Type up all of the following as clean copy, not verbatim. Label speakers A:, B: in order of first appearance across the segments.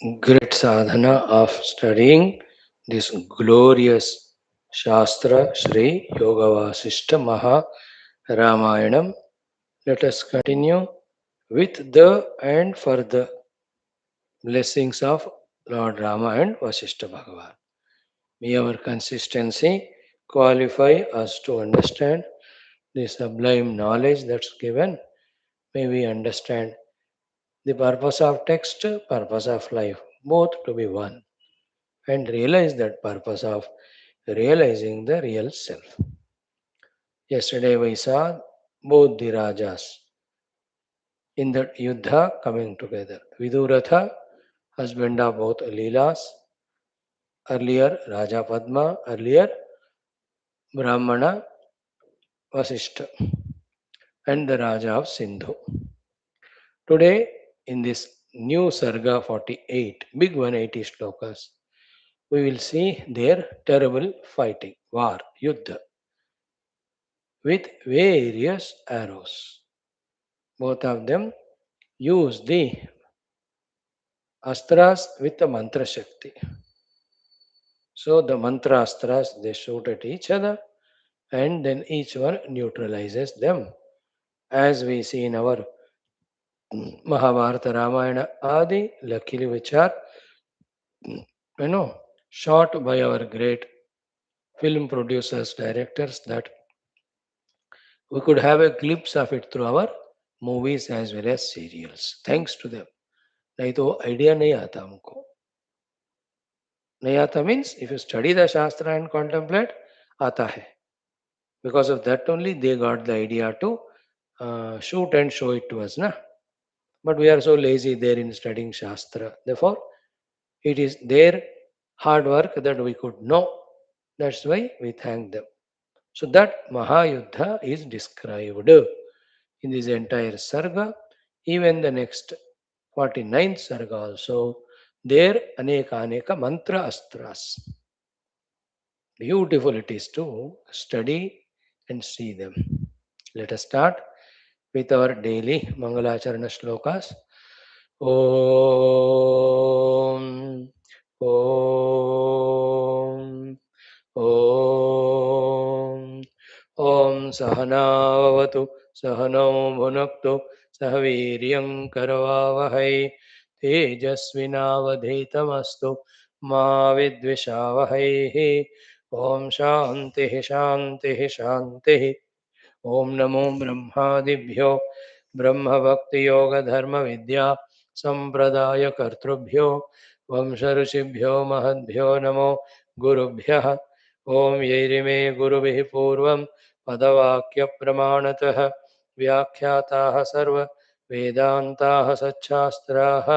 A: great sadhana of studying this glorious Shastra Shri Yoga Vasishtha Maha Ramayanam. Let us continue with the and for the blessings of Lord Rama and Vasishtha Bhagavan. May our consistency qualify us to understand the sublime knowledge that's given. May we understand the purpose of text, purpose of life, both to be one, and realize that purpose of realizing the real self. Yesterday we saw both the Rajas in that Yuddha coming together. Viduratha, husband of both Leelas, earlier Raja Padma, earlier Brahmana Vasishtha, and the Raja of Sindhu. Today, in this new Sarga 48, big 180 shlokas, we will see their terrible fighting, war, Yuddha, with various arrows. Both of them use the astras with the mantra shakti. So the mantra astras they shoot at each other and then each one neutralizes them. As we see in our Mahabharata, Ramayana, Adi, luckily which are shot by our great film producers, directors, that we could have a glimpse of it through our movies as well as serials. Thanks to them. नहीं तो idea नहीं आता हमको. नहीं आता means if you study the Shastra and contemplate, आता है. Because of that only they got the idea to shoot and show it to us. Na? But we are so lazy there in studying Shastra. Therefore, it is their hard work that we could know. That's why we thank them. So that Mahayuddha is described in this entire Sarga. Even the next 49th Sarga also, there aneka mantra astras. Beautiful it is to study and see them. Let us start with our daily Mangalacharana shlokas. Om Om Om Om Sahanavatu Sahanau Bhunaktu Sahaviryam Karavavahai Tejasvinavadhetamastu Ma Vidvishavahai Om Shanti Shanti Shanti ओम नमो ब्रह्मादिभ्यो ब्रह्म भक्ति योग धर्म विद्या संप्रदाय कर्तृभ्यो वंश ऋषिभ्यो महद्भ्यो नमो गुरुभ्यः ओम यैरिमे गुरुभिः पूर्वं पदवाक्य प्रमाणतः व्याख्याताः सर्व वेदान्ताः सच्छास्त्राः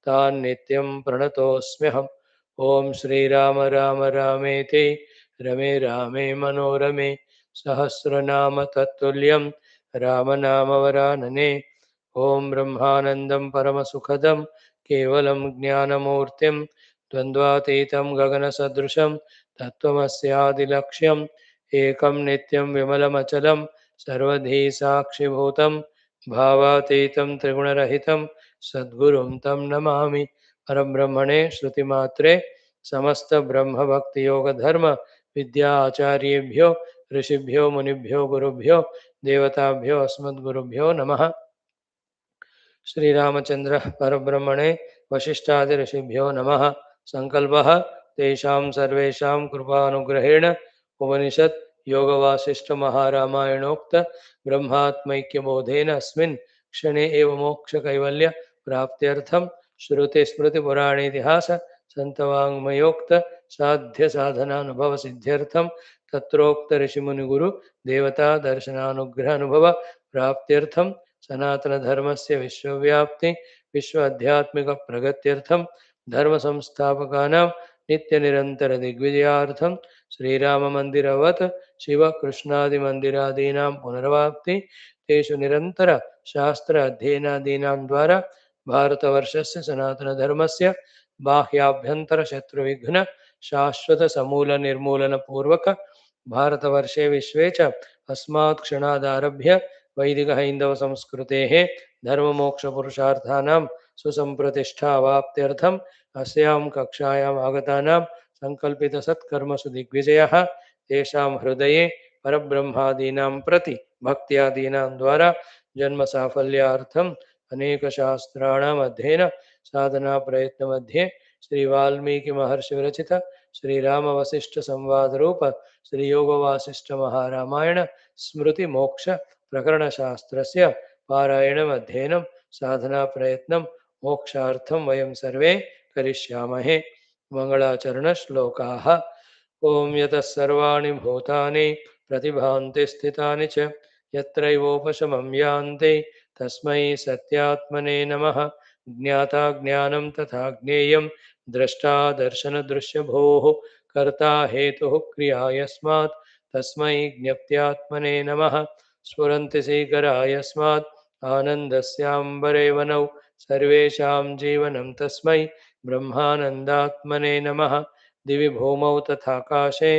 A: तान् नित्यं प्रणतोऽस्म्यहम् ओम श्रीराम राम रामेति रमे रामे मनोरमे सहस्रनाम तत्तुल्यं रामनामवरानने ओम ब्रह्मानंदं परमसुखदं केवलं ज्ञानमूर्तिं द्वन्द्वातीतं गगनसदृशं तत्त्वमस्यादिलक्ष्यम् एकं नित्यं विमलमचलं सर्वधी साक्षिभूतं भावातीतं त्रिगुणरहितं सद्गुरुं तं नमामि परब्रह्मणे श्रुतिमात्रे समस्त ब्रह्मभक्तियोगधर्म विद्या आचार्येभ्यो ऋषिभ्यो मुनिभ्यो गुरुभ्यो देवताभ्यो अस्मद्गुरुभ्यो नमः. श्रीरामचंद्र परब्रह्मणे वशिष्ठादि ऋषिभ्यो नमः. संकल्पः तेषां सर्वेषां कृपानुग्रहेण उपनिषत् योगवासिष्ठ महारामायणोक्त ब्रह्मात्मैक्यबोधेन अस्मिन् क्षणे एव मोक्ष कैवल्य प्राप्त्यर्थं श्रुति स्मृति पुराणेतिहास संतवाङ्मयोक्त साध्य साधनानुभव सिद्ध्यर्थं तत्रोक्त ऋषिमुनिगुरु देवता दर्शनानुग्रह अनुभव प्राप्त्यर्थं सनातन धर्मस्य विश्वव्याप्ति विश्व आध्यात्मिक प्रगत्यर्थं धर्म संस्थापकानां नित्य निरंतर दिग्विजयार्थं श्रीराम मंदिरवत् शिव कृष्णादि मंदिरादीनां पुनर्वाप्ति तेषु निरंतर शास्त्र अध्ययनादीनां द्वारा भारतवर्षस्य सनातन धर्मस्य बाह्याभ्यंतर शत्रुविघ्न शाश्वत समूल निर्मूलन पूर्वक भारतवर्षे विश्वे च अस्मात् क्षणादारभ्य वैदिक हैंदव संस्कृतेः धर्ममोक्ष पुरुषार्थानां सुसंप्रतिष्ठा अवाप्त्यर्थं अस्यां कक्षायाम् आगतानां सङ्कल्पितसत्कर्मसु दिग्विजयः तेषां हृदये परब्रह्मादीनां प्रति भक्त्यादीनां द्वारा जन्मसाफल्यार्थम् अनेकशास्त्राणाम् अध्ययन साधना प्रयत्नमध्ये श्री वाल्मीकि महर्षि विरचित श्रीरामवसिष्ठ संवाद रूप श्री योग वासिष्ठ महारामायण स्मृति मोक्ष प्रकरण शास्त्रस्य पारायणम् अध्ययनं साधना प्रयत्नं मोक्षार्थं वयं सर्वे करिष्यामहे। मंगलाचरण श्लोकाः। ओम यतः सर्वाणि भूतानि प्रतिभान्ति स्थितानि च यत्रैवोपशमं यान्ति तस्मै सत्यात्मने नमः। ज्ञाता ज्ञानं तथा ज्ञेयं द्रष्टा दर्शनदृश्यभूः कर्ता हेतुः क्रिया यस्मात् तस्मै ज्ञप्त्यात्मने नमः। स्फुरन्ति सीकरा यस्मात् आनन्दस्याम्बरे वनौ सर्वेषां जीवनं तस्मै ब्रह्मानन्दात्मने नमः। दिवि भूमौ तथाकाशे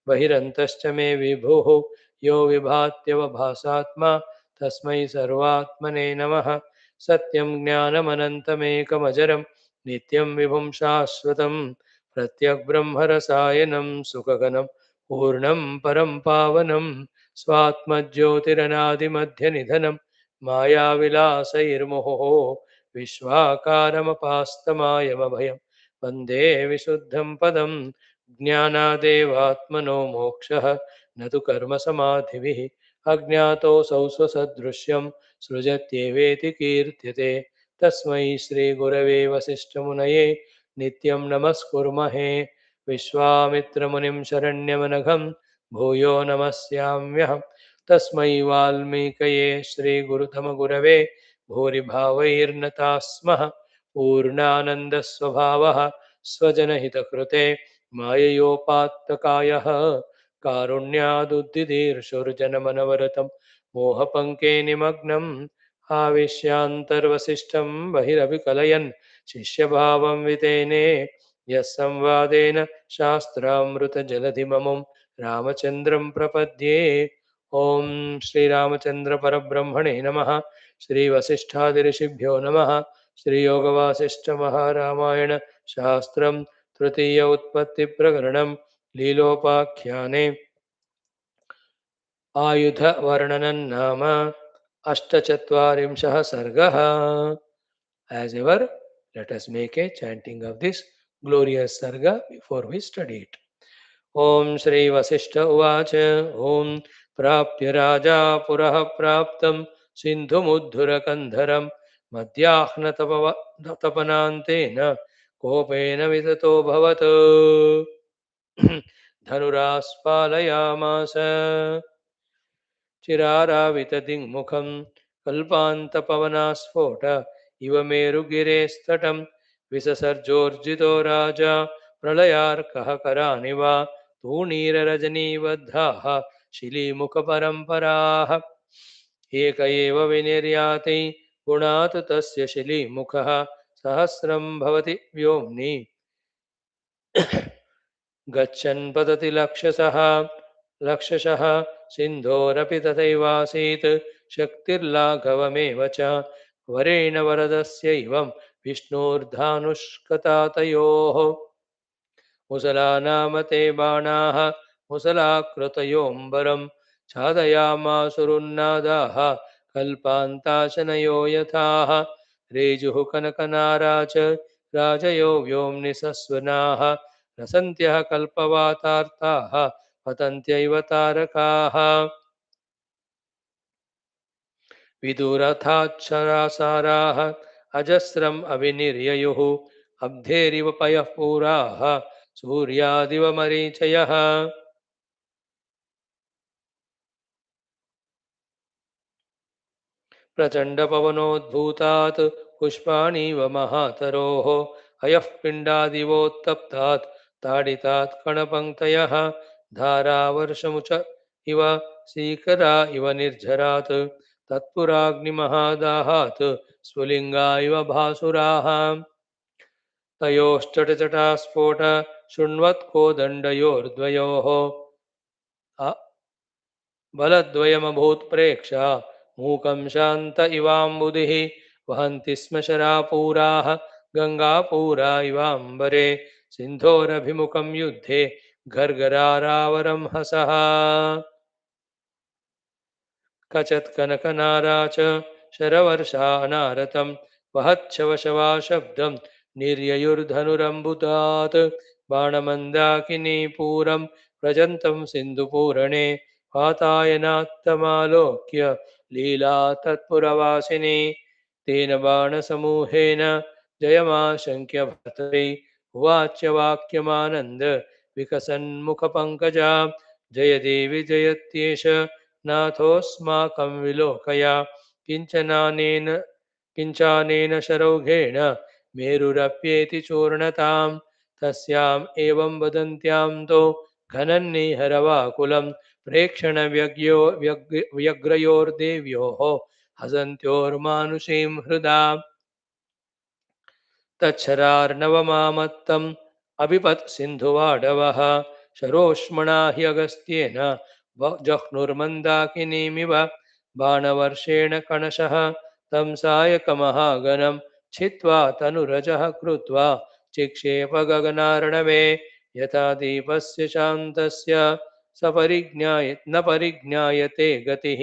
A: बहिरन्तश्च मे विभुः यो विभात्यवभासात्मा तस्मै सर्वात्मने नमः। सत्यं ज्ञानमनन्तमेकमजरं नित्यं विभुं शाश्वतं प्रत्यग्ब्रह्मरसायनं सुखगनं पूर्णं परं पावनं स्वात्मज्योतिरनादिमध्यनिधनं मायाविलासैर्मुहुः विश्वाकारमपास्तमायमभयं वन्दे विशुद्धं पदं। ज्ञानादेवात्मनो मोक्षः न तु कर्मसमाधिभिः अज्ञातोऽसौ स्वसदृश्यं सृजत्येवेति कीर्त्यते। तस्मै श्रीगुरवे वसिष्ठमुनये नित्यं नमस्कुर्महे। विश्वामित्रमुनिं शरण्यमनघं भूयो नमस्याम्यहम्। तस्मै वाल्मीकये श्रीगुरुतमगुरवे भूरिभावैर्नताः स्मः। पूर्णानन्दस्वभावः स्वजनहितकृते माययोपात्तकायः कारुण्यादुद्दिदीर्षुर्जनमनवरतं मोहपङ्के निमग्नम् आविश्यान्तर्वसिष्ठं बहिरभिकलयन् शिष्यभावं वितेने यः संवादेन शास्त्रामृतजलधिममुं रामचन्द्रं प्रपद्ये। ॐ श्रीरामचन्द्रपरब्रह्मणे नमः। श्रीवसिष्ठादिऋषिभ्यो नमः। श्रीयोगवासिष्ठमहारामायण शास्त्रं तृतीय उत्पत्ति प्रकरणं लीलोपाख्याने आयुध वर्णनं नाम अष्टचत्वारिंशः सर्गः। As ever, let us make a chanting of this glorious sarga before we study it. Om Shri Vasishtha Uvacha Om Prapya Raja Purah Praptam Sindhumuddhurakandharam Madhyahnatapanantena Kopena Vidato Bhavato Dhanuraspalayamasa चिरारावितदिङ्मुखं कल्पान्तपवनास्फोट इव मेरुगिरेस्तटं विससर्जोर्जितो राजा प्रलयार्कः करानिव तूणीररजनीबद्धाः शिलीमुखपरम्पराः एक एव विनिर्याति गुणात् तस्य शिलीमुखः सहस्रं भवति व्योम्नि गच्छन् पतति लक्षशः सिन्धोरपि तथैवासीत् शक्तिर्लाघवमेव च वरेण वरदस्यैवं विष्णोर्धानुष्कतातयोः मुसलानाम ते बाणाः मुसलाकृतयोऽम्बरं छादयामासुरुन्नादाः कल्पान्ताशनयो यथाः रेजुः कनकनाराच राजयो व्योम्निसस्वनाः रसन्त्यः कल्पवातार्ताः पतन्त्यैव तारकाः विदुरथाक्षरासाराः अजस्रम् अविनिर्ययुः अब्धेरिव पयः पूराः सूर्यादिव मरीचयः प्रचण्डपवनोद्भूतात् पुष्पाणीव महातरोः अयः पिण्डादिवोत्तप्तात् ताडितात् कणपङ्क्तयः धारावर्षमुच इव सीकरा इव निर्झरात् तत्पुराग्निमहादाहात् स्फुलिङ्गा इव भासुराः तयोश्चटचटास्फोट शृण्वत्कोदण्डयोर्द्वयोः बलद्वयमभूत्प्रेक्षा मूकं शान्त इवाम्बुधिः वहन्ति स्म शरापूराः गंगापूरा इवांबरे सिंधोरभिमुखं युद्धे गर्गरारावरं हसः कचत्कनकनारा च शरवर्षानारतं वहच्छवशवा शब्दं निर्ययुर्धनुरम्बुतात् बाणमन्दाकिनीपूरं व्रजन्तं सिन्धुपूरणे वातायनात्तमालोक्य लीला तत्पुरवासिनी तेन बाणसमूहेन जयमाशङ्क्य भर्तरि उवाच वाक्यमानन्द विकसन्मुखपङ्कजा जय देवि जयत्येष नाथोऽस्माकं विलोकया किञ्चनानेन किञ्चानेन शरौघेण मेरुरप्येति चूर्णतां तस्याम् एवं वदन्त्यां तो घनन्निहरवाकुलं प्रेक्षणव्यग्यो व्यग्रयोर्देव्योः हसन्त्योर्मानुषीं हृदा तच्छरार्णवमामत्तम् अभिपत् सिन्धुवाडवः शरोष्मणा ह्यगस्त्येन जह्नुर्मन्दाकिनीमिव बाणवर्षेण कणशः तं सायकमहागणं छित्त्वा तनुरजः कृत्वा चिक्षेपगगनार्णवे यथा दीपस्य शान्तस्य सपरिज्ञाय न परिज्ञायते गतिः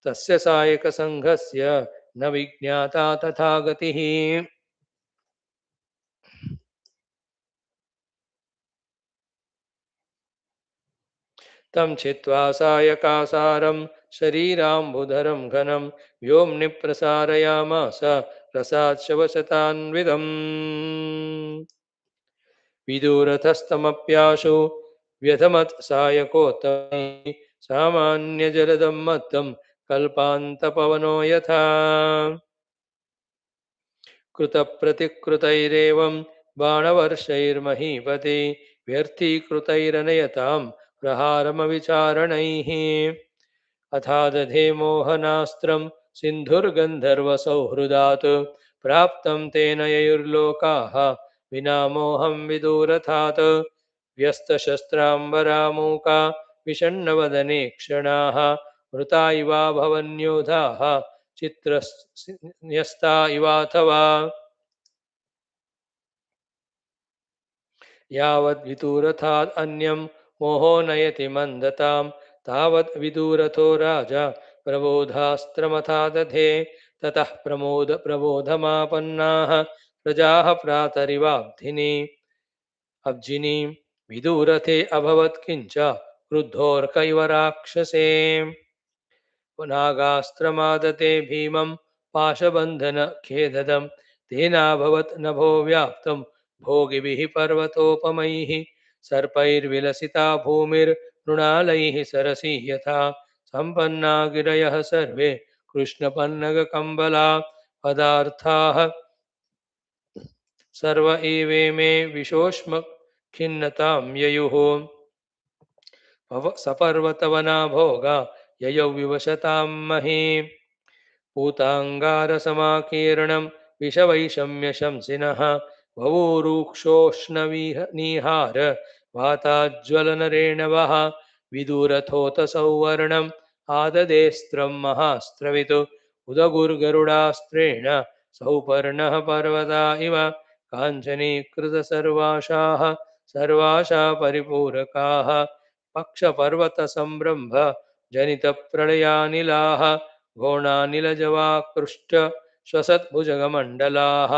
A: तस्य सायकसङ्घस्य न विज्ञाता तथा गतिः तं छित्त्वा सायकासारं शरीराम्बुधरं घनं व्योम्नि प्रसारयामास रसाच्छवशतान्वितम् विदूरथस्तमप्याशु व्यधमत् सायकोत्तमैः सामान्यजलदं मत्तं कल्पान्तपवनो यथा कृतप्रतिकृतैरेवं बाणवर्षैर्महीपते व्यर्थीकृतैरनयतां प्रहारमविचारणैः अथादधे मोहनास्त्रं सिन्धुर्गन्धर्वसौहृदात् प्राप्तं तेन ययुर्लोकाः विना मोहं विदूरथात् व्यस्तशस्त्राम्बरामूका विषण्णवदने क्षणाः मृता इवा भवन्योधाः चित्रन्यस्ता इवाथवा यावद्विदूरथात् अन्यं मोहो नयति मन्दतां तावत् विदूरथो राजा प्रबोधास्त्रमथा दधे ततः प्रबोधमापन्नाः प्रजाः प्रातरिवाब्धिनी अब्जिनीं विदूरथे अभवत् किञ्च क्रुद्धोऽर्क इव राक्षसे नागास्त्रमादते भीमं पाशबन्धनखेददं तेनाभवत् नभो व्याप्तं भोगिभिः पर्वतोपमैः सर्पैर्विलसिता भूमिर्मृणालैः सरसी यथा सम्पन्ना गिरयः सर्वे कृष्णपन्नगकम्बला पदार्थाः सर्व एवेमे विशोष्म खिन्नतां ययुः सपर्वतवना भोगा ययौ विवशतां मही पूताङ्गारसमाकीर्णं विषवैषम्यशंसिनः ववूरुक्षोष्णनीहार वाताज्ज्वलनरेणवः विदूरथोत सौवर्णम् आददेस्त्रं महास्त्रवित् उदगुर्गरुडास्त्रेण सौपर्णः पर्वता इव काञ्चनीकृतसर्वाशाः सर्वाशा परिपूरकाः पक्षपर्वतसम्रम्भ जनितप्रलयानिलाः घोणानिलजवाकृष्ट श्वसद्भुजगमण्डलाः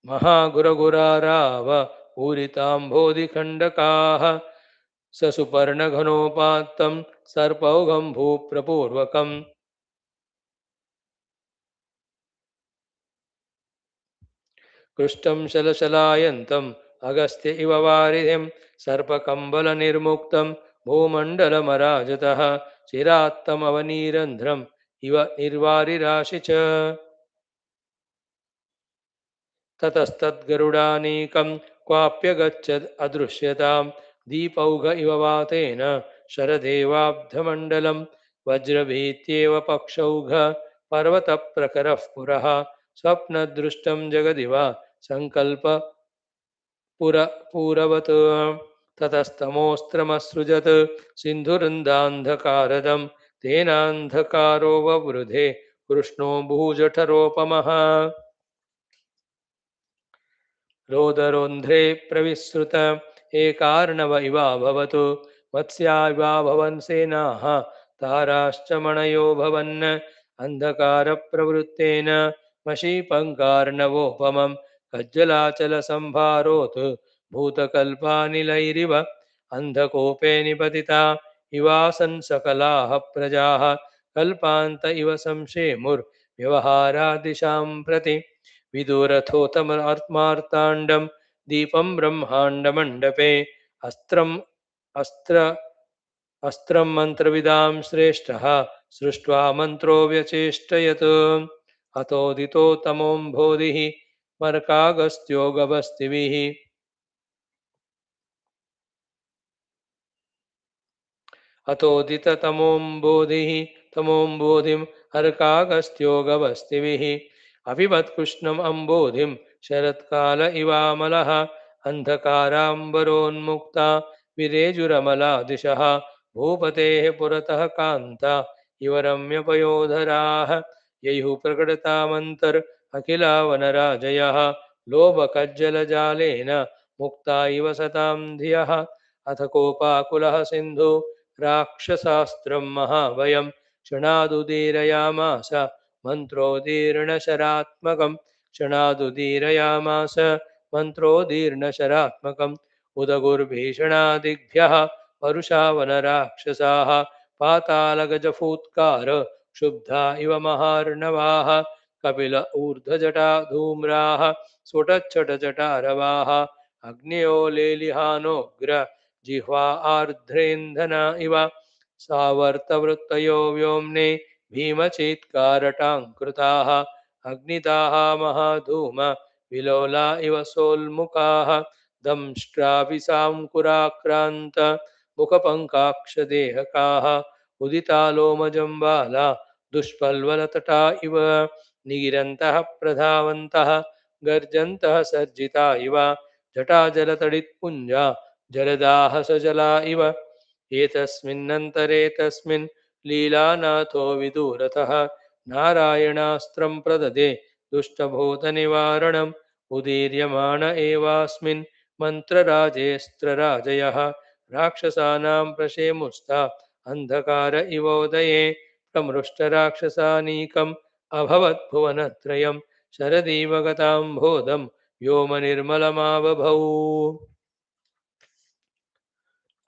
A: महागुरगुराराव पूरिताम्भोधिखण्डकाः ससुपर्णघनोपात्तं सर्पौघं भूप्रपूर्वकम् कृष्टं शलशलायन्तम् अगस्त्य इव वारिधिं सर्पकम्बलनिर्मुक्तं भूमण्डलमराजतः चिरात्तमवनीरन्ध्रम् इव निर्वारिराशि च ततस्तद्गरुडानीकं क्वाप्यगच्छद् अदृश्यतां दीपौघ इव वातेन शरदेवाब्धमण्डलं वज्रभीत्येव पक्षौघ पर्वतप्रकरः पुरः स्वप्नदृष्टं जगदिव सङ्कल्प पुरवत् ततस्तमोऽस्त्रमसृजत् सिन्धुरुन्दान्धकारदं तेनान्धकारो ववृधे कृष्णो भूजठरोपमः रोदरोन्ध्रे प्रविसृत एकार्णव इवाभवतु मत्स्या इवाभवन् सेनाः ताराश्च मणयो भवन् अन्धकारप्रवृत्तेन मशीपङ्कार्णवोपमं कज्जलाचलसंभारोत् भूतकल्पानिलैरिव अन्धकोपे निपतिता इवासन् सकलाः प्रजाः कल्पान्त इव संशेमुर्व्यवहारादिशां प्रति विदुरथोतमार्ताण्डं दीपं ब्रह्माण्डमण्डपे अस्त्रम् अस्त्र अस्त्रं मन्त्रविदां श्रेष्ठः सृष्ट्वा मन्त्रो व्यचेष्टयत् अतोदितो तमोऽम्भोधिः मर्कागस्त्यो गभस्तिभिः अतोदिततमोऽम्बोधिः तमोऽम्बोधिं अर्कागस्त्यो गभस्तिभिः अपिबत्कृष्णम् अम्बोधिं शरत्काल इवामलः अन्धकाराम्बरोन्मुक्ता विरेजुरमला दिशः भूपतेः पुरतः कान्ता इव रम्यपयोधराः ययुः प्रकटतामन्तर् अखिला वनराजयः लोभकज्जलजालेन मुक्ता इव सतां धियः अथ कोपाकुलः सिन्धु राक्षसास्त्रं महाभयं क्षणादुदीरयामास मन्त्रोदीर्णशरात्मकं क्षणादुदीरयामास मन्त्रोदीर्णशरात्मकम् उदगुर्भीषणादिभ्यः परुषावनराक्षसाः पातालगजफूत्कार क्षुब्धा इव महार्णवाः कपिल ऊर्ध्वजटा धूम्राः स्फुटच्छटजटारवाः अग्न्यो लेलिहानोग्र जिह्वा आर्द्रेन्धना इव सावर्तवृत्तयो व्योम्ने भीमचीत्कारटाङ्कृताः अग्निदाः महाधूम विलोला इव सोल्मुखाः दंष्ट्राभिसाङ्कुराक्रान्त मुखपङ्काक्षदेहकाः उदितालोमजम्बाला दुष्पल्वलतटा इव निगिरन्तः प्रधावन्तः गर्जन्तः सर्जिता इव जटाजलतडित्पुञ्जा जलदाः सजला इव एतस्मिन्नन्तरे तस्मिन् लीलानाथो विदूरतः नारायणास्त्रं प्रददे दुष्टभूतनिवारणम् उदीर्यमाण एवास्मिन् मन्त्रराजेऽस्त्रराजयः राक्षसानां प्रशेमुस्ता अन्धकार इवोदये प्रमृष्टराक्षसानीकम् अभवत् भुवनत्रयं शरदीव गताम्भोधं व्योमनिर्मलमाबभौ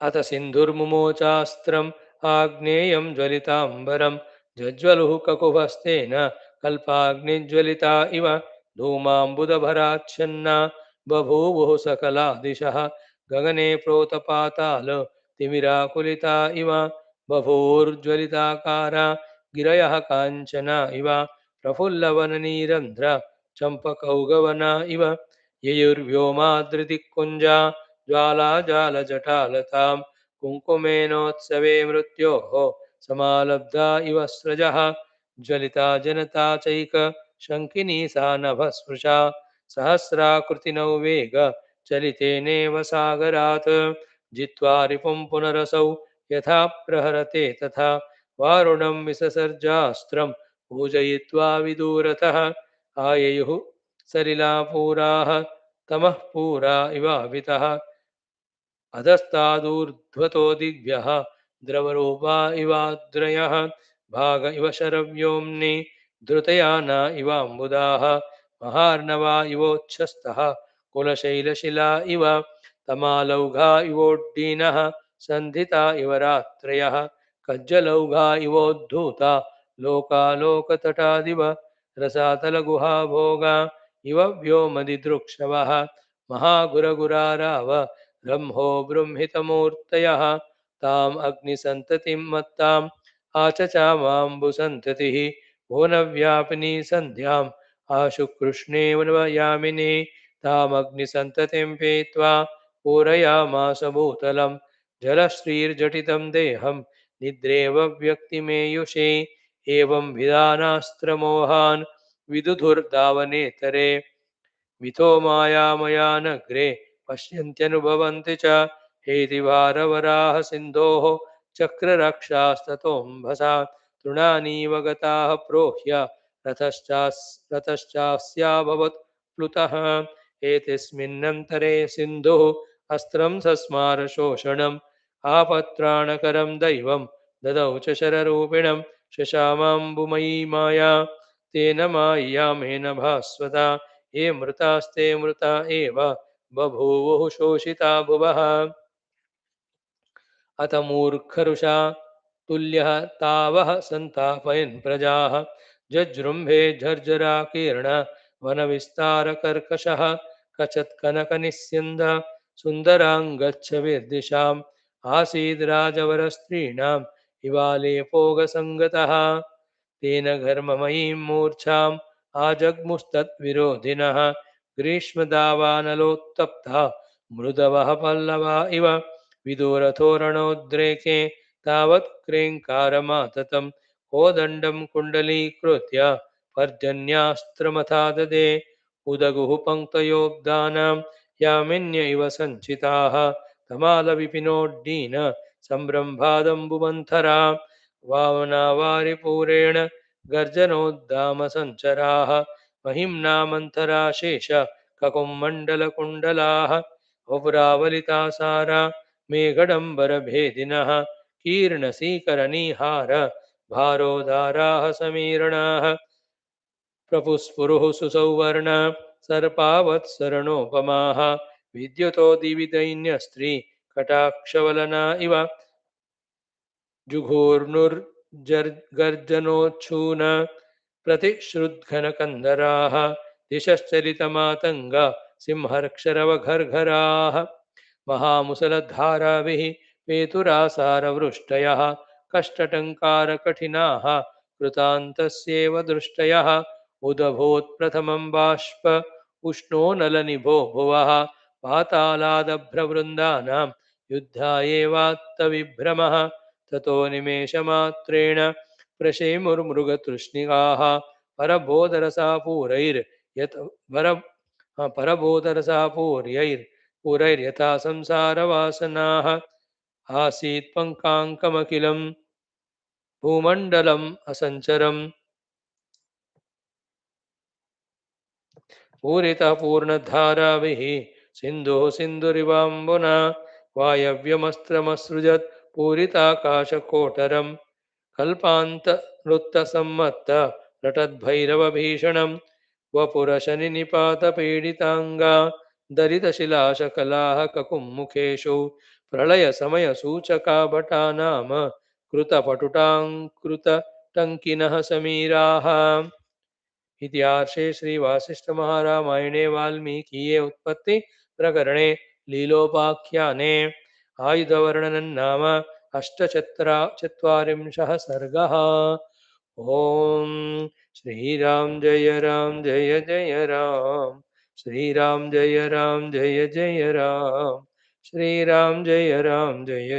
A: अथ सिन्धुर्मुमोचास्त्रम् आग्नेयं ज्वलिताम्बरं जज्ज्वलुः ककुभस्तेन कल्पाग्निज्वलिता इव धूमाम्बुदभराच्छन्ना बभूवुः सकला दिशः गगने प्रोतपाताल तिमिराकुलिता इव बभूर्ज्वलिताकारा गिरयः काञ्चना इव प्रफुल्लवननीरन्ध्र चम्पकौगवना इव ययुर्व्योमादृतिकुञ्जा ज्वालाजालजटालतां कुङ्कुमेनोत्सवे मृत्योः समालब्धा इव स्रजः ज्वलिता जनता चैक शङ्किनी सा नभस्पृशा सहस्राकृतिनौ वेग चलितेनेव सागरात् जित्वा रिपुं पुनरसौ यथा प्रहरते तथा वारुणं विससर्जास्त्रं पूजयित्वा विदूरतः आययुः सलिलापूराः तमः पूरा इवाभितः अधस्तादूर्ध्वतो दिव्यः द्रवरूपा इवाद्रयः भाग इव शरव्योम्नि धृतयाना इवाम्बुदाः महार्णवा इवोच्छस्तः कुलशैलशिला इव तमालौघा इवोड्डीनः सन्धिता इव रात्रयः कज्जलौघा इवोद्धूता लोकालोकतटादिव रसातलगुहा भोगा इव व्योमदिदृक्षवः महागुरगुराराव ब्रह्मो बृंहितमूर्तयः ताम् अग्निसन्ततिं मत्ताम् आचचामाम्बुसन्ततिः भुवनव्यापिनी सन्ध्याम् आशुकृष्णे वयामिने तामग्निसन्ततिं पीत्वा पूरयामास भूतलं जलश्रीर्जटितं देहं निद्रेव व्यक्तिमेयुषे एवं विधानास्त्रमोहान् विदुधुर्धावनेतरे मिथो मायामयानग्रे पश्यन्त्यनुभवन्ति च हेति भारवराह सिन्धोः चक्ररक्षास्ततोऽम्भसा तृणानीव गताः प्रोह्य रथश्चास्याभवत् प्लुतः एतस्मिन्नन्तरे सिन्धुः अस्त्रं सस्मार शोषणम् आपत्राणकरं दैवं ददौ च शररूपिणं शशामाम्बुमयी माया तेन माय्यामेन भास्वता ये मृतास्ते मृता एव बभूवुः शोषिता भुवः अथ मूर्खरुषा तुल्यः तावः सन्तापयन् प्रजाः जजृम्भे झर्झराकीर्ण वनविस्तारकर्कशः कचत्कनकनिस्यन्द सुन्दराङ्गच्छविर्दिशाम् आसीद्राजवरस्त्रीणां इवालेपोगसङ्गतः तेन घर्ममयीं मूर्छाम् आजग्मुस्तद्विरोधिनः ग्रीष्मदावानलोत्तप्ता मृदवः पल्लवा इव विदूरतोरणोद्रेके तावत् क्रेङ्कारमाततं कोदण्डं कुण्डलीकृत्य पर्जन्यास्त्रमथा ददे उदगुः पङ्क्तयोब्दानां यामिन्य इव सञ्चिताः तमालविपिनोड्डीन सम्भ्रम्भादम्बुमन्थरा वामनावारिपूरेण गर्जनोद्दामसञ्चराः महिम्नामन्थरा शेष ककुम्मण्डलकुण्डलाः औरावलितासारा मेघडम्बरभेदिनः कीर्णसीकरनीहार भारोदाराः समीरणाः प्रपुस्पुरुः सुसौवर्णा सर्पावत्सरणोपमाः विद्युतो दिविदैन्यस्त्री कटाक्षवलना इव जुघूर्णुर्गर्जनोच्छून प्रतिश्रुद्घनकन्दराः दिशश्चरितमातङ्ग सिंहर्क्षरवघर्घराः महामुसलधाराभिः पेतुरासारवृष्टयः कष्टटङ्कारकठिनाः कृतान्तस्येव दृष्टयः उदभूत्प्रथमं बाष्प उष्णो नलनिभो भुवः पातालादभ्रवृन्दानां युद्धायेवात्तविभ्रमः ततो निमेषमात्रेण प्रशेमुर्मृगतृष्णिकाः परबोधरसापूरैर्यत परबोधरसापूर्यैर्यथा संसारवासनाः आसीत् पङ्काङ्कमखिलं भूमण्डलम् असञ्चरम् पूरितः पूर्णधाराभिः सिन्धुः सिन्धुरिवाम्बुना वायव्यमस्त्रमसृजत् पूरिताकाशकोटरम् कल्पान्तवृत्तसम्मत्त नटद्भैरवभीषणं वपुरशनिनिपातपीडिताङ्गा दरितशिलाशकलाः ककुम्मुखेषु प्रलयसमयसूचका भटानाम कृतपटुटाङ्कृतटङ्किनः समीराः इतिहासे श्री वासिष्ठ महारामायणे वाल्मीकीये उत्पत्ति प्रकरणे लीलोपाख्याने आयुधवर्णनं नाम अष्टचत्वारिंशः सर्गः। ओम श्रीराम जय जय राम श्रीराम जय जय राम श्रीराम जय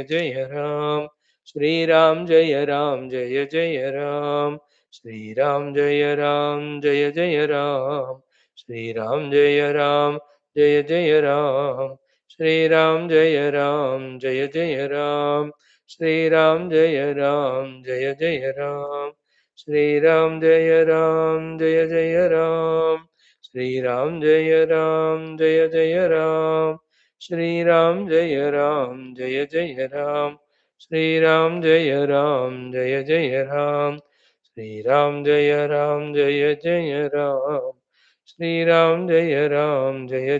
A: जय राम श्रीराम जय जय राम श्रीराम जय जय राम श्रीराम जय जय राम श्रीराम जय जय राम श्रीराम जय जय राम श्रीराम जय जय राम श्रीराम जय जय राम श्रीराम जय जय राम श्रीराम जय जय राम श्रीराम जय जय राम श्रीराम जय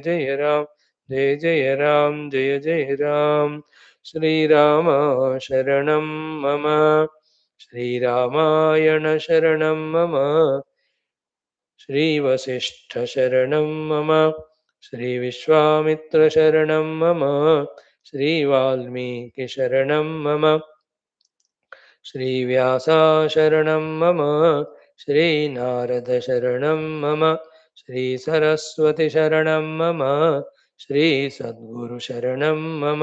A: जय राम जय राम जय राम श्रीराम शरणं मम श्रीरामायण शरणं मम श्रीवसिष्ठ शरणं मम श्रीविश्वामित्र शरणं मम श्रीवाल्मीकि शरणं मम श्रीव्यासा शरणं मम श्रीनारद शरणं मम श्रीसरस्वती शरणं मम श्रीसद्गुरु शरणं मम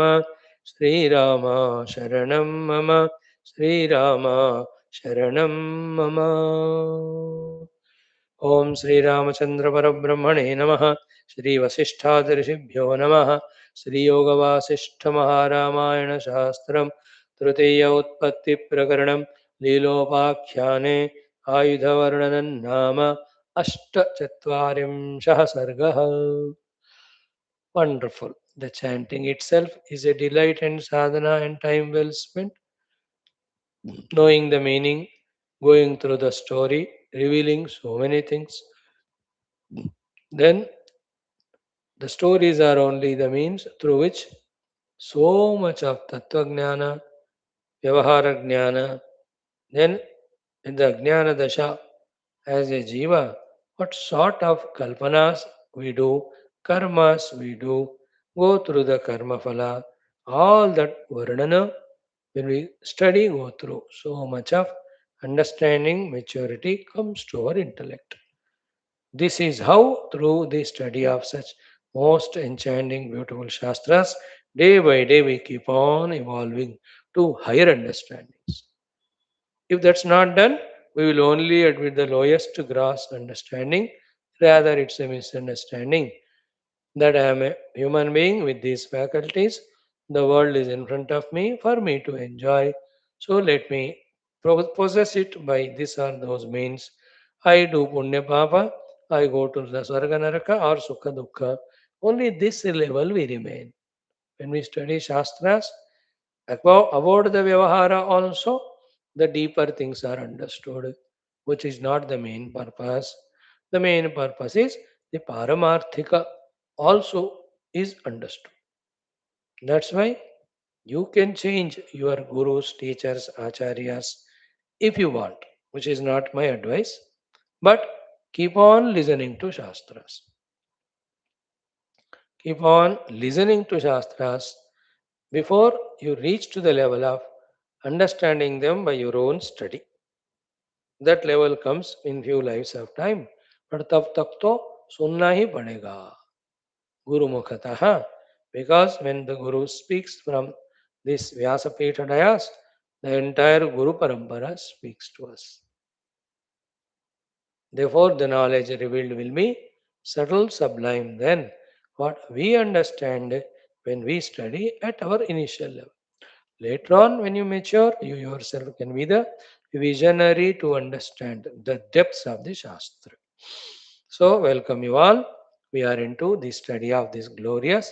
A: श्रीराम शरणं मम श्रीराम शरणं मम। ओम श्रीरामचंद्र परब्रह्मणे नमः। श्री वसिष्ठादि ऋषिभ्यो नमः। Sri Yoga Vaashishtha Maha Ramayana Shastram Tritiya Utpatthi Prakaranam Leelopakhyanam Ayudha Varnanan Nama Ashta Chatvarimshah Sargaha. Wonderful. The chanting itself is a delight and sadhana and time well spent. Knowing the meaning, going through the story, revealing so many things. Then the stories are only the means through which so much of Tattva Jnana, Vyavahara Jnana, then in the Jnana Dasha as a Jiva, what sort of kalpanas we do, karmas we do, go through the karma phala, all that Varnana, when we study, go through, so much of understanding, maturity comes to our intellect. This is how, through the study of such most enchanting, beautiful Shastras, day by day we keep on evolving to higher understandings. If that's not done, we will only admit the lowest gross understanding. Rather, it's a misunderstanding that I am a human being with these faculties. The world is in front of me for me to enjoy. So let me possess it by this or those means. I do punya papa, I go to the Sarga Naraka or Sukha Dukkha. Only this level we remain. When we study Shastras, about the Vyavahara also, the deeper things are understood, which is not the main purpose. The main purpose is the Paramarthika also is understood. That's why you can change your gurus, teachers, acharyas if you want, which is not my advice. But keep on listening to Shastras. Keep on listening to Shastras before you reach to the level of understanding them by your own study. That level comes in few lives of time. But तब तक तो सुनना ही पड़ेगा Guru Mukhatah. Because when the Guru speaks from this Vyasapita dayas, the entire Guru Parampara speaks to us. Therefore, the knowledge revealed will be subtle, sublime than what we understand when we study at our initial level. Later on, when you mature, you yourself can be the visionary to understand the depths of the Shastra. So, welcome you all. We are into the study of this glorious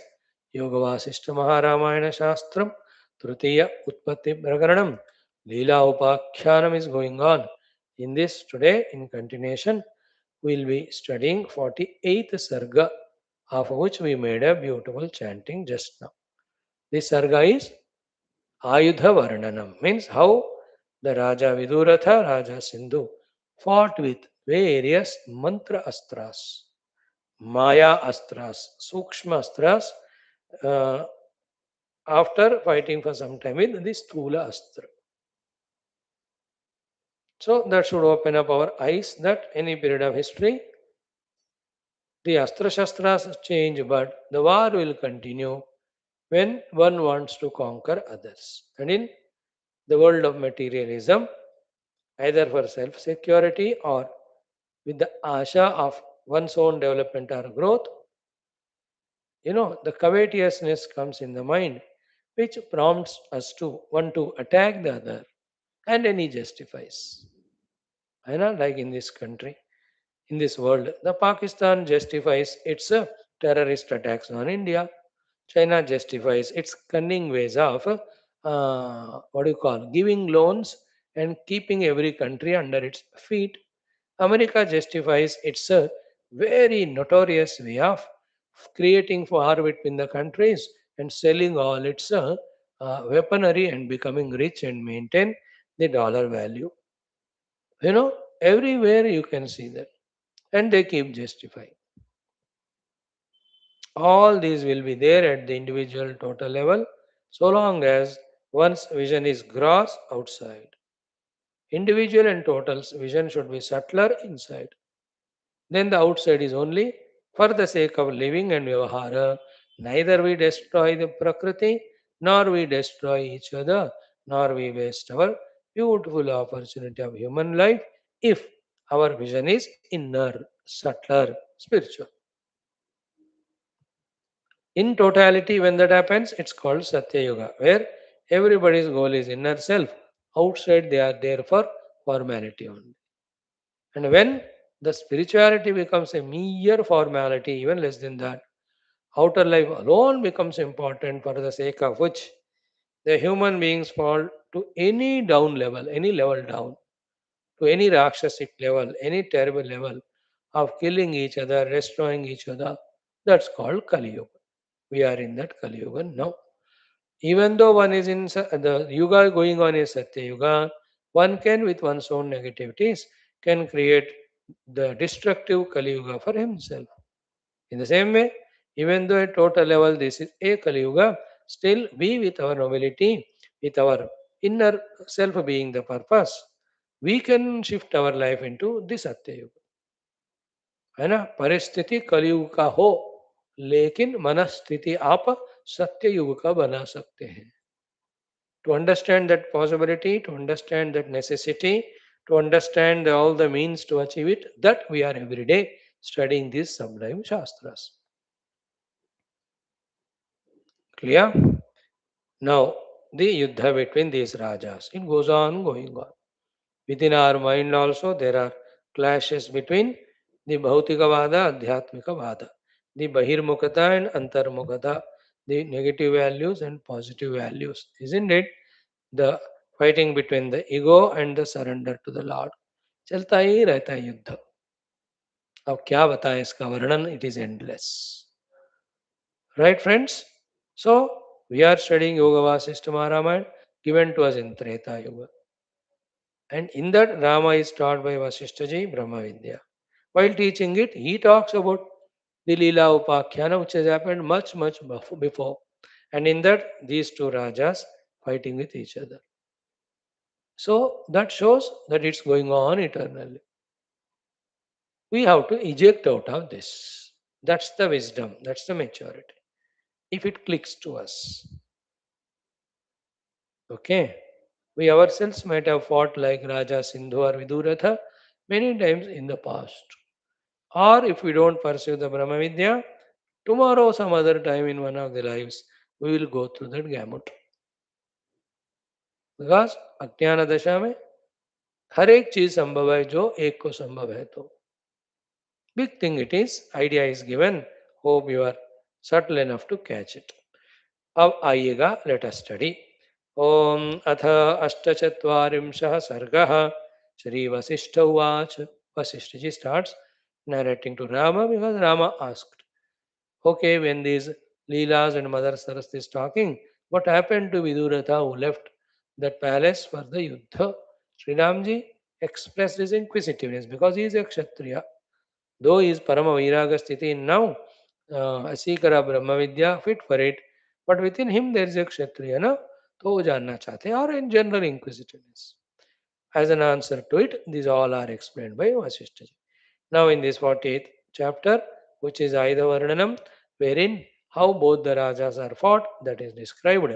A: Yoga Vasishtha Maharamayana Shastram, Tritiya Utpatthi Prakaranam, Leelopakhyanam is going on. In this today, in continuation, we will be studying 48th Sarga, of which we made a beautiful chanting just now. This Sarga is Ayudha Varnanam, means how the Raja Viduratha, Raja Sindhu fought with various mantra astras, Maya astras, Sukshma astras, uh, after fighting for some time with the Sthula astra. So that should open up our eyes that any period of history, the astra shastras change, but the war will continue when one wants to conquer others. And in the world of materialism, either for self security or with the asha of one's own development or growth, the covetousness comes in the mind, which prompts us to want to attack the other, and any justifies. Like in this country, in this world, the Pakistan justifies its terrorist attacks on India. China justifies its cunning ways of giving loans and keeping every country under its feet. America justifies its very notorious way of creating war between the countries and selling all its weaponry and becoming rich and maintain the dollar value. Everywhere you can see that. And they keep justifying. All these will be there at the individual total level so long as one's vision is gross outside. Individual and total's vision should be subtler inside. Then the outside is only for the sake of living and vyavahara. Neither we destroy the prakriti, nor we destroy each other, nor we waste our beautiful opportunity of human life if our vision is inner, subtler, spiritual. In totality, when that happens, it's called Satya Yuga, where everybody's goal is inner self. Outside, they are there for formality only. And when the spirituality becomes a mere formality, even less than that, outer life alone becomes important for the sake of which the human beings fall to any down level, any level down, to any Rakshasic level, any terrible level of killing each other, destroying each other. That's called Kali Yuga. We are in that Kali Yuga now. Even though one is in the Yuga going on is Satya Yuga, one can, with one's own negativities, can create the destructive Kali Yuga for himself. In the same way, even though at total level this is a Kali Yuga, still we with our nobility, with our inner self being the purpose, we can shift our life into the Satya Yuga. है ना? परिस्थिति कलयुग का हो, लेकिन मनस्थिति आप सत्य युग का बना सकते हैं. To understand that possibility, to understand that necessity, to understand all the means to achieve it, that we are every day studying these sublime Shastras. Clear? Now, the Yuddha between these Rajas, it goes on going on. Within our mind also, there are clashes between the Bhautikavada, Adhyatmikavada, the Bahirmukata and Antarmukata, the negative values and positive values. Isn't it? The fighting between the ego and the surrender to the Lord. चलता ही रहता है युद्ध. अब क्या बताएं इसका वर्णन? It is endless. Right, friends? So, we are studying Yoga Vasishtha Ramayana given to us in Treta Yuga. And in that, Rama is taught by Vaashishthaji Brahma Vidya. While teaching it, he talks about the Leelopakhyanam, which has happened much before. And in that, these two Rajas fighting with each other. So that shows that it's going on eternally. We have to eject out of this. That's the wisdom, that's the maturity. If it clicks to us. Okay. We ourselves might have fought like Raja Sindhu or Viduratha many times in the past. Or if we don't pursue the Brahma Vidya, tomorrow, some other time in one of the lives, we will go through that gamut. Because अज्ञान दशा में हर एक चीज संभव है जो एक को संभव है तो big thing it is. Idea is given. Hope you are subtle enough to catch it. अब आइएगा, let us study. ओम अथ अष्टचत्वारिंशः सर्गः. Shri Vasishtha Uvacha. Vasishtha starts narrating to Rama because Rama asked, okay, when these Leelas and Mother Saraswati is talking, what happened to Viduratha who left that palace for the Yuddha? Sri Ramji expressed his inquisitiveness because he is a Kshatriya. Though he is Parama Vairaga Sthiti now, Asikara Brahma Vidya fit for it, but within him there is a Kshatriya, na? तो वो जानना चाहते हैं, or in general inquisitiveness. As an answer to it, these all are explained by Vasishtha. Now in this 48th chapter, which is Ayudha Varnanam, wherein how both the Rajas are fought, that is described.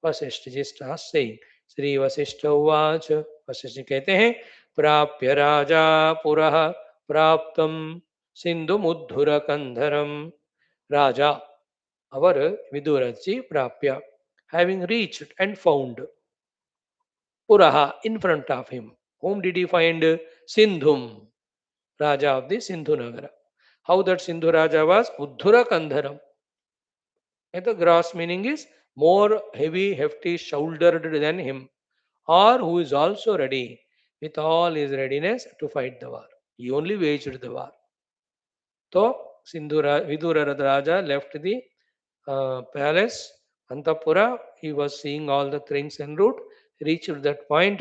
A: Vasishtha starts saying, Sri Vasishtha Uvach, Vasishtha कहते हैं, प्राप्य राजा पुरः प्राप्तम Sindhu मुद्धुर कंधरम. Raja, our Viduraji, Prapya, having reached and found Puraha in front of him. Whom did he find? Sindhum, Raja of the Sindhu Nagara. How that Sindhu Raja was? Uddhura Kandharam. And the gross meaning is more heavy, hefty, shouldered than him, or who is also ready with all his readiness to fight the war. He only waged the war. So, Vidura Raja left the palace, Antapura. He was seeing all the things en route, reached that point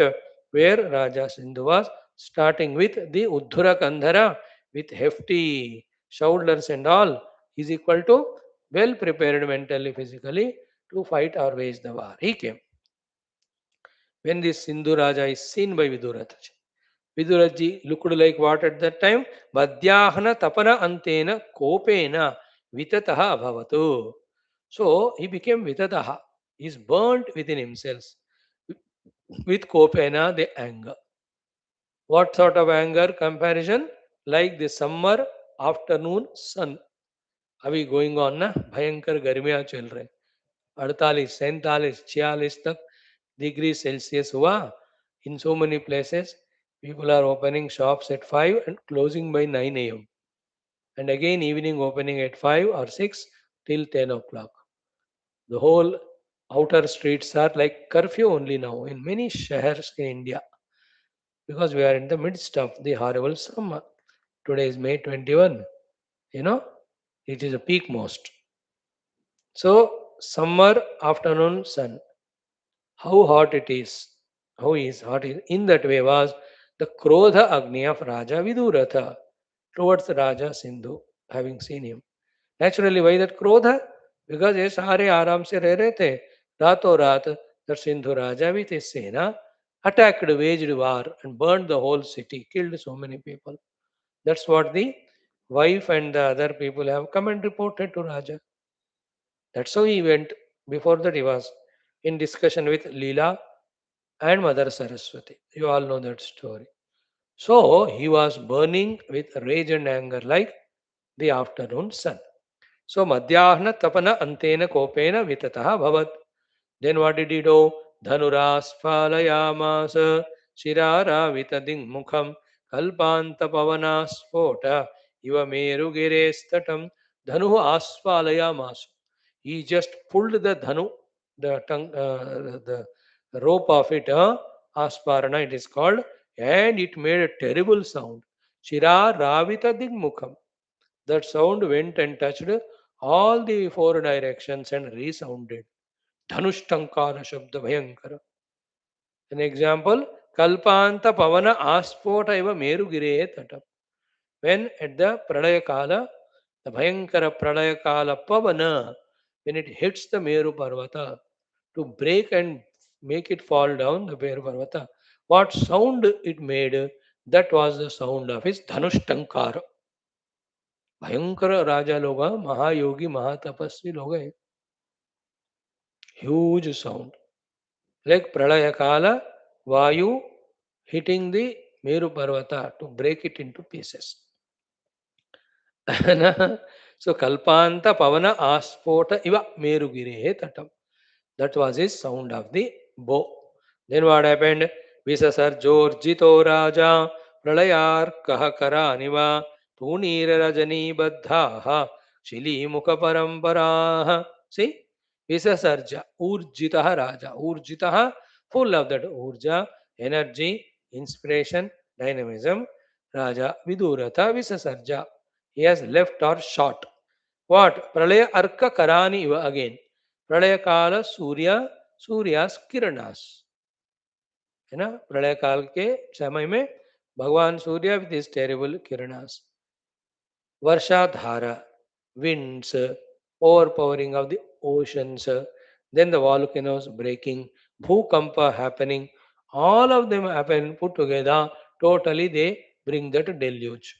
A: where Raja Sindhu was, starting with the Uddhura Kandhara with hefty shoulders and all, is equal to well prepared mentally, physically to fight or wage the war. He came. When this Sindhu Raja is seen by Vidurataji, Viduraji looked like what at that time? Vadyahana tapana antena kopena vitataha bhavatu. So he became vitataha. He is burnt within himself with kopena, the anger. What sort of anger comparison? Like the summer afternoon sun. अभी going on ना, भयंकर गर्मियां चल रहे, 48, 47, 46 तक degree Celsius हुआ in so many places. People are opening shops at 5 and closing by 9 a.m. and again evening opening at 5 or 6 till 10 o'clock. The whole outer streets are like curfew only now in many shahars in India, because we are in the midst of the horrible summer. Today is May 21. You know, it is a peak most. So, summer afternoon sun, how hot it is, how is hot is. In that way was the Krodha Agni of Raja Viduratha towards Raja Sindhu, having seen him. Naturally, why that Krodha? Because ये सारे आराम से रह रहे थे, रातों रात that Sindhu Raja with his Sena attacked, waged war and burned the whole city, killed so many people. That's what the wife and the other people have come and reported to Raja. That's how he went. Before that, he was in discussion with Leela and Mother Saraswati. You all know that story. So he was burning with rage and anger like the afternoon sun. So Madhyahna Tapana Antena Kopena Vitataha Bhavat. Then what did he do? Dhanurasphalayamasa Shirara Vitading Mukham Kalpanta Pavana Spota Iva Meru Girestatam Dhanu Asphalayamasa. He just pulled the dhanu, the tongue, the rope of it, asparana it is called, and it made a terrible sound. Shira Ravita Digmukham. That sound went and touched all the four directions and resounded. Dhanushtankara Shabda Bhayankara. An example, Kalpanta Pavana Aspota Eva Merugire Tatam. When at the Pradaya Kala, the Bhayankara Pradaya Kala Pavana, when it hits the Meru Parvata to break and make it fall down, the Meru Parvata, what sound it made, that was the sound of his Dhanushtankara. भयंकर राजा लोग हैं, महायोगी महातपस्वी लोग हैं. Huge sound. Like Pralaya Kala, Vayu hitting the Meru Parvata to break it into pieces. So Kalpanta Pavana Aspota Iva Merugire Tatam. That was his sound of the bow. Then what happened? Visasarjorjito Raja Pralayar Kahakara Tunir Rajani Baddhaha Shili Mukha Paramparaha. See? Visasarja, Urjitaha Raja. Urjitaha, full of that Urja, energy, inspiration, dynamism. Raja Viduratha Visasarja. He has left or shot. What? Pralaya Arka Karani Iva again. प्रलय काल सूर्य सूर्यास किरणास, है ना. प्रलय काल के समय में भगवान सूर्य विथ हिज टेरिबल किरणास. वर्षा धारा, winds, overpowering of the oceans, then the volcanoes breaking, bhukampa happening, all of them happen put together, totally they bring that deluge.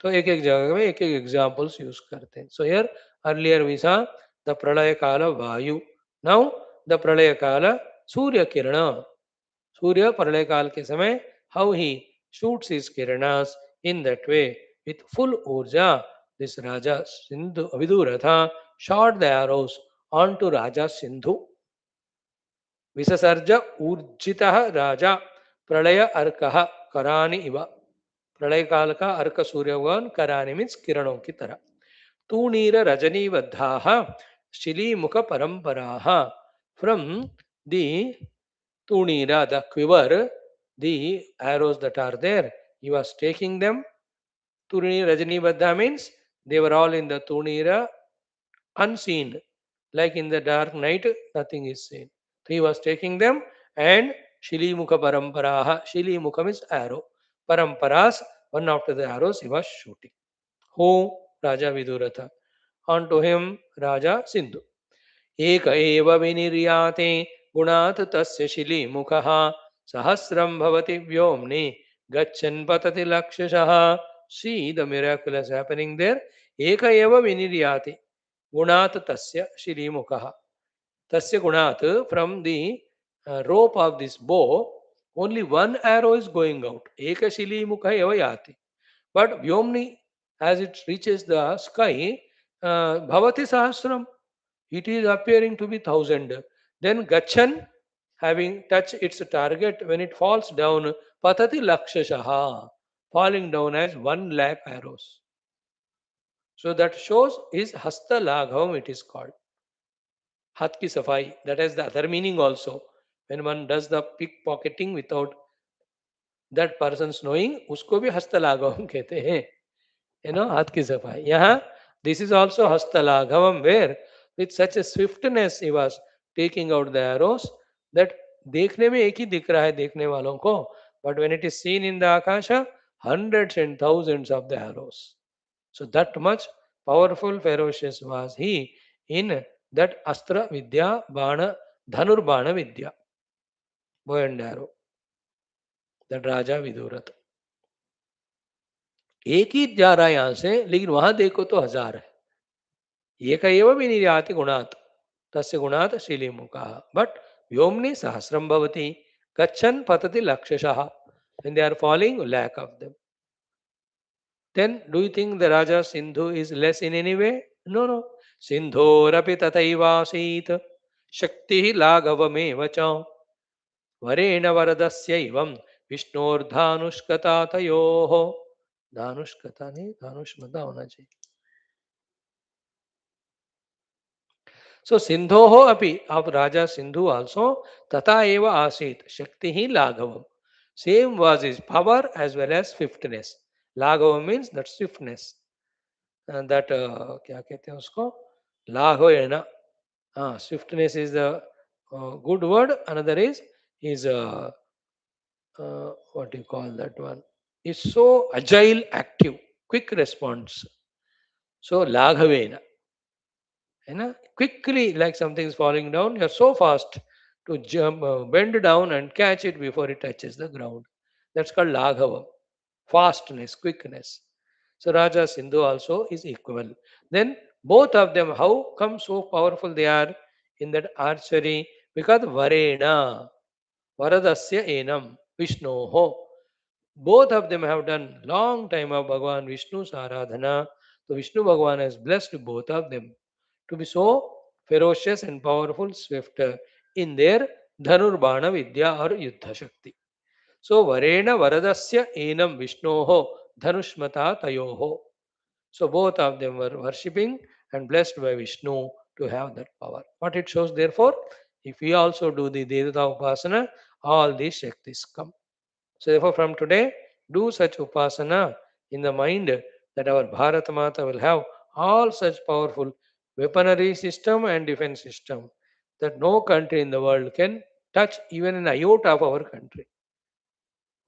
A: तो एक एक जगह में एक एक एग्जाम्पल्स यूज करते हैं. So here earlier we saw the प्रलय काल वायु, नाउ द प्रलय काल सूर्य किरण. सूर्य प्रलय काल के समय how he shoots his kiranas in that way with full urja. This Raja Sindhu Viduratha shot the arrows onto Raja Sindhu. Visasarja urjitah Raja pralaya arkah karani iva. प्रलय काल का अर्क सूर्यगण करानी मीन्स किरणों की तरह. तूणीर रजनी बद्धा शिली मुख परंपरा. फ्रॉम दी तूणीरा, the quiver, the arrows that are there, he was taking them. Tunira rajani baddha means they were all in the tunira unseen, like in the dark night nothing is seen. So he was taking them, and shili mukha paramparaha. Shili mukha means arrow, paramparas, one after the arrows he was shooting. Who? Raja Viduratha. Onto him Raja Sindhu. एक एव विनिर्याते गुणात् तस्य शिलीमुखः सहस्रं भवति व्योम्नि गच्छन् पतति लक्षशः. See the miraculous happening there. एक एव विनिर्याते गुणात् तस्य शिलीमुखः. Tasya gunat, from the rope of this bow, only one arrow is going out. Eka shili mukha eva yati. But Vyomni, as it reaches the sky, Bhavati Sahasram, it is appearing to be 1,000. Then Gachan, having touched its target, when it falls down, Patati Lakshashaha, falling down as 1 lakh arrows. So that shows is Hasta Laghavam, it is called. Hath ki safai, that has the other meaning also. When one does the pickpocketing without that person's knowing, usko bhi Hasta Laghavam kehte hain. हाथ की सफाई यहाँ this is also हस्तलाघवम where with such a swiftness he was taking out the arrows that देखने में एक ही दिख रहा है देखने वालों को but when it is seen in the Akash hundreds and thousands of the arrows. So that much powerful, ferocious was he in that astra vidya, bana, dhanurbana vidya, bow and arrow, that Raja Vidurat. एक ही जा रहा है यहां से लेकिन वहां देखो तो 1000 है एक एव विनिर्याति गुणात् तस्य गुणात् श्रीलिमुखः बट व्योमनि सहस्रम भवति गच्छन् पतति लक्षशः when they are falling lack of them. Then do you think the Raja Sindhu is less in any way? No. Sindhorapi tataivasit shakti lagavamev cha varena varadasya विष्णोर्धानुष्कता तयोः धानुष्कता नहीं धानुष्मता होना चाहिए. So Sindhoho api of Raja Sindhu also tata eva asit shakti hi laghavam. Same was his power as well as swiftness. Laghavam means that swiftness. And that क्या कहते हैं उसको लाघवेन. Swiftness is the good word. Another is what do you call that one? Is so agile, active, quick response. So laghavena. Quickly, like something is falling down, you are so fast to jump, bend down and catch it before it touches the ground. That's called Laghavam. Fastness, quickness. So Raja Sindhu also is equal. Then both of them, how come so powerful they are in that archery? Because Varena, Varadasya Enam, Vishnoho. Both of them have done long time of Bhagavan Vishnu's Aradhana. So Vishnu Bhagavan has blessed both of them to be so ferocious and powerful, swift in their Dhanurbana Vidya or Yuddha Shakti. So Varena Varadasya Enam Vishnoho Dhanushmata Tayoho. So both of them were worshipping and blessed by Vishnu to have that power. What it shows, therefore, if we also do the Devata Upasana, all these Shaktis come. So therefore, from today, do such Upasana in the mind that our Bharat Mata will have all such powerful weaponry system and defense system that no country in the world can touch even an iota of our country.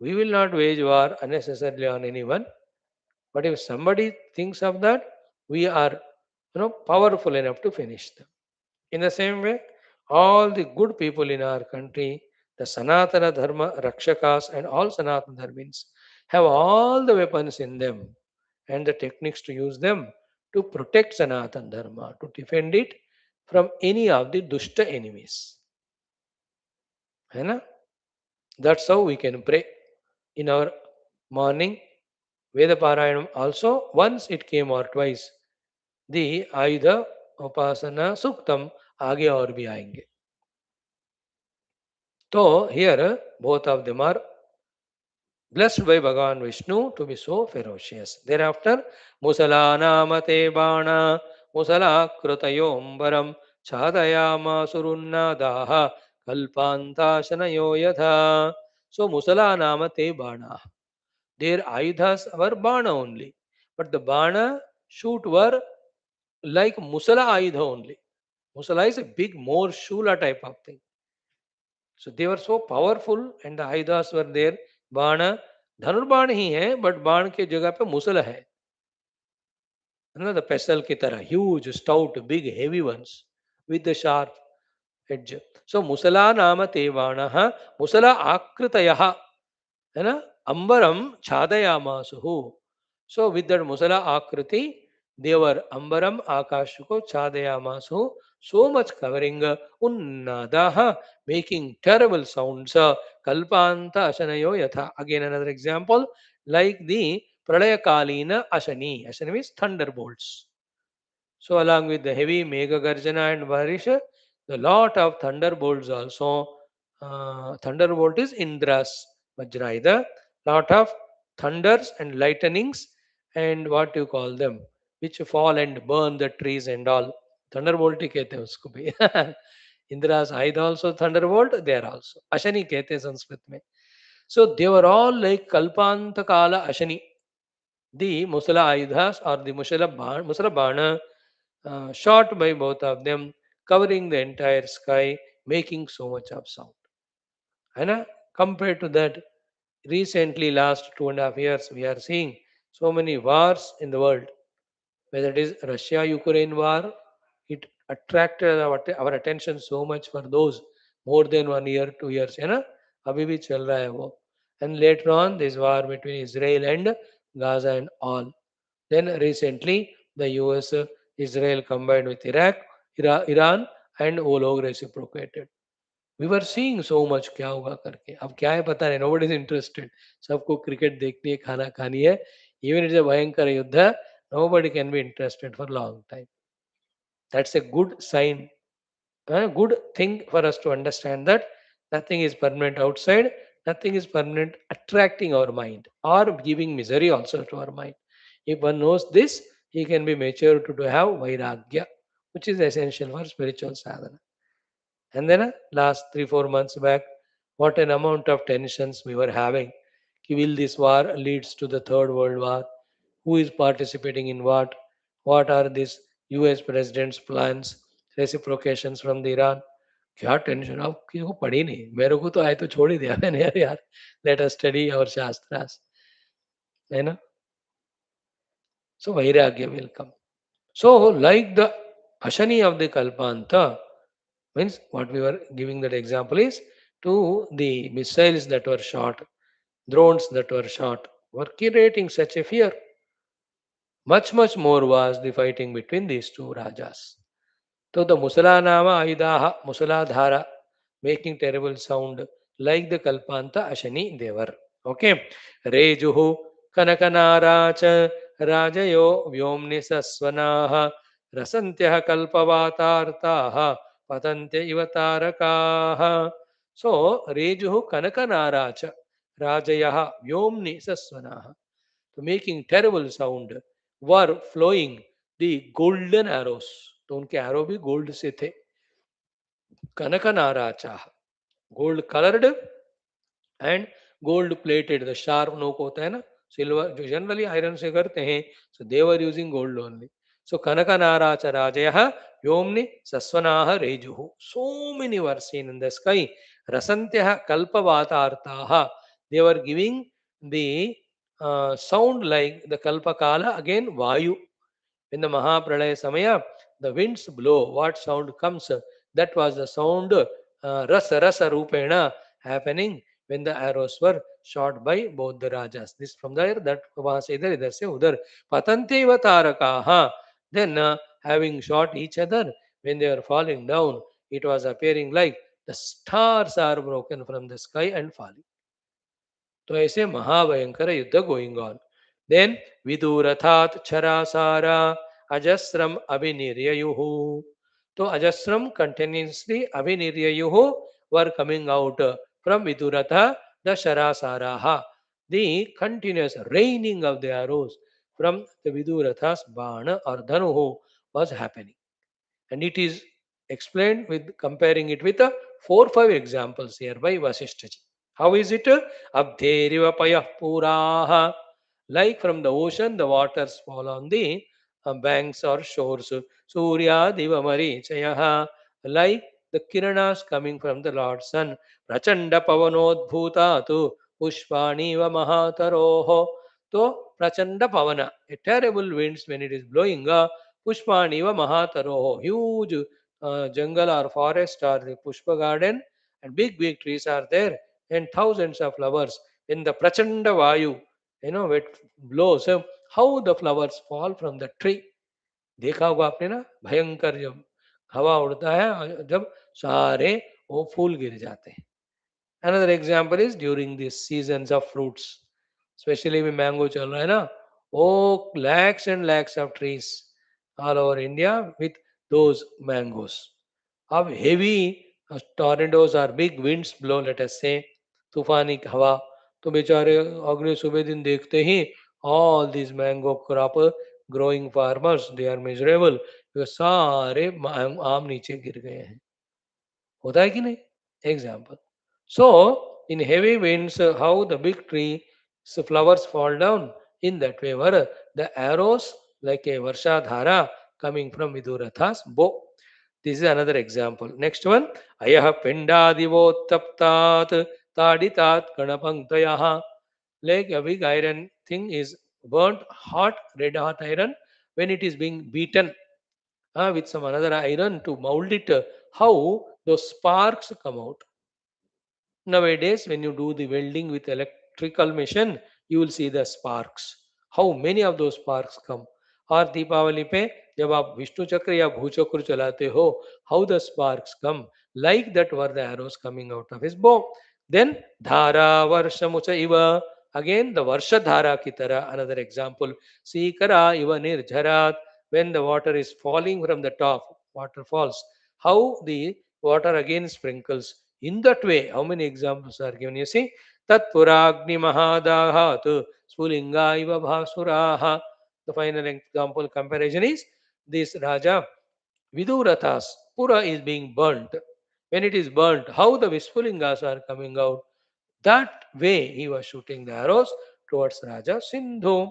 A: We will not wage war unnecessarily on anyone, but if somebody thinks of that, we are powerful enough to finish them. In the same way, all the good people in our country, the Sanatana Dharma Rakshakas and all Sanatana Dharmins have all the weapons in them and the techniques to use them to protect Sanatana Dharma, to defend it from any of the Dushta enemies. That's how we can pray in our morning Veda Parayanam also. Once it came or twice, the Ayudha Upasana Suktam आगे और भी आएंगे. So here both of them are blessed by Bhagavan Vishnu to be so ferocious. Thereafter, Musalanamate Bana Musala Krutayombaram Chadayama Surunnadaha Kalpantashanayo Yatha. So Musalanamate Bana. Their Ayudhas were Bana only. But the Bana shoot were like Musala Ayudha only. Musala is a big, more Shula type of thing. So they were so powerful and the Ayudhas were there. Bana, धनुर्बाण ही है but बाण के जगह पे मुसल है the pestle की तरह huge, stout, big, heavy ones with the sharp edge. So musala नाम ते बाणः musala आकृतयः है ना अंबरम छादयामासुः. So with that musala akriti, they were ambaram akashuko chadayamasu, so much covering unnadaha, making terrible sounds. Kalpanta ashanayo yatha. Again another example, like the pralaya kalina ashani. Ashani means thunderbolts. So along with the heavy Megha Garjana and Varish, the lot of thunderbolts also. Thunderbolt is Indra's Vajrayudha. Lot of thunders and lightnings and what you call them, which fall and burn the trees and all. Thunderbolt ही कहते हैं उसको भी. Indra's Ayuda also thunderbolt. They are also Ashani कहते हैं संस्कृत में. So they were all like Kalpanta Kala Ashani. The Musala Ayudhas or the Musala Bana shot by both of them, covering the entire sky, making so much of sound. And compared to that, recently, last 2.5 years, we are seeing so many wars in the world, whether it is Russia-Ukraine war, it attracted our attention so much for those more than 1 year, 2 years. है ना अभी भी चल रहा है वो. And later on, this war between Israel and Gaza and all. Then recently, the US, Israel combined with Iraq, Iran, and वो लोग reciprocated. We were seeing so much क्या होगा करके. अब क्या है पता नहीं. Nobody is interested. सबको क्रिकेट देखनी है, खाना खानी है. Even it's a भयंकर युद्ध, nobody can be interested for a long time. That's a good sign, a good thing for us to understand that nothing is permanent outside, nothing is permanent attracting our mind or giving misery also to our mind. If one knows this, he can be mature to have vairagya, which is essential for spiritual sadhana. And then last 3 4 months back, what an amount of tensions we were having. Will this war leads to the third world war? Who is participating in what? What are these US president's plans? Reciprocations from the Iran? क्या tension आप किसी को पढ़ी नहीं मेरे को तो आए तो छोड़ ही दिया मैंने यार यार लेट अस स्टडी और शास्त्रास है ना सो वैराग्य will come so like the ashani of the kalpanta means what we were giving that example is to the missiles that were shot drones that were shot were creating such a fear. Much more was the fighting between these two rajas. So the Musalanama Ayudaha Musaladhara making terrible sound like the Kalpanta Ashani they were. Okay. Rejuhu Kanakanaracha Rajayo Vyomni Saswanaha Rasantyaha Kalpavatartaha Patante Ivatarakaha. So Rejuhu Kanakanaracha Rajayaha Vyomni Saswanaha तो making terrible sound were flowing the golden arrows. तो उनके arrow भी gold से थे. कनकनाराचा gold colored and gold plated. The sharp नोक होता है ना silver जो generally iron से करते हैं. So they were using gold only. So कनकनाराचा राजयः व्योम्नि सस्वनाः रेजुः. So many were seen in the sky. रसन्त्यः कल्पवातार्ताः. They were giving the sound like the Kalpakala, again Vayu. When the Mahapralaya Samaya, the winds blow, what sound comes? That was the sound Rasa Rupena happening when the arrows were shot by both the Rajas. This from there, that was either se udhar. Patante Vatarakaha. Then having shot each other, when they were falling down, it was appearing like the stars are broken from the sky and falling. तो ऐसे महाभयंकर युद्ध going on then विदुरथात छरासारा अजस्रम अभिनिर्ययुः तो अजस्रम कंटिन्यूसली अभिनिर्ययुः वर कमिंग आउट फ्रॉम विदुरथ द शरासाराः the continuous raining of the arrows from the Viduratha's Bana or Dhanuhu was happening. And it is explained with comparing it with 4 5 examples here by Vaashishtha. How is it? Abdheriva payah puraha. Like from the ocean, the waters fall on the banks or shores. Surya diva marichayaha. Like the kiranas coming from the Lord's sun. Prachanda pavanodbhutatu. Pushpani va mahataroho. So, prachanda pavana. A terrible winds when it is blowing. Pushpani va mahataroho. Huge jungle or forest or the Pushpa garden and big trees are there and thousands of flowers in the prachanda vayu it blows how the flowers fall from the tree देखा होगा आपने ना भयंकर जब हवा उड़ता है जब सारे वो फूल गिर जाते हैं another example is during these seasons of fruits especially में mango चल रहा है ना oh lakhs and lakhs of trees all over India with those mangoes. How heavy tornadoes or big winds blow, let us say, तूफानी हवा, तो बेचारे अगले सुबह दिन देखते ही all these mango crop growing farmers they are miserable, ये सारे आम नीचे गिर गए हैं. होता है कि नहीं? Example. So in heavy winds, how the big tree flowers fall down, in that way were the arrows like a varsha dhara coming from Viduratha's bow. This is another example. Next one. Ayah pindadivotaptat taditat kanapanktayaha. Like a big iron thing is burnt hot, red hot iron, when it is being beaten with some another iron to mold it, how those sparks come out. Nowadays, when you do the welding with electrical machine, you will see the sparks. How many of those sparks come? और दीपावली पे जब आप विष्णु चक्र या भूचक्र चलाते हो, how the sparks come, like that were the arrows coming out of his bow. Then dhara varshamucha iva, again the varsha dhara ki tara, another example. Sikara iva nirjharat, when the water is falling from the top, waterfalls, how the water again sprinkles. In that way, how many examples are given? You see, Tat Puragni Mahadahat Spulinga Iva Bhasuraha. The final example comparison is this Raja Vidurathas. Pura is being burnt. When it is burnt, how the Vispulingas are coming out? That way he was shooting the arrows towards Raja Sindhu.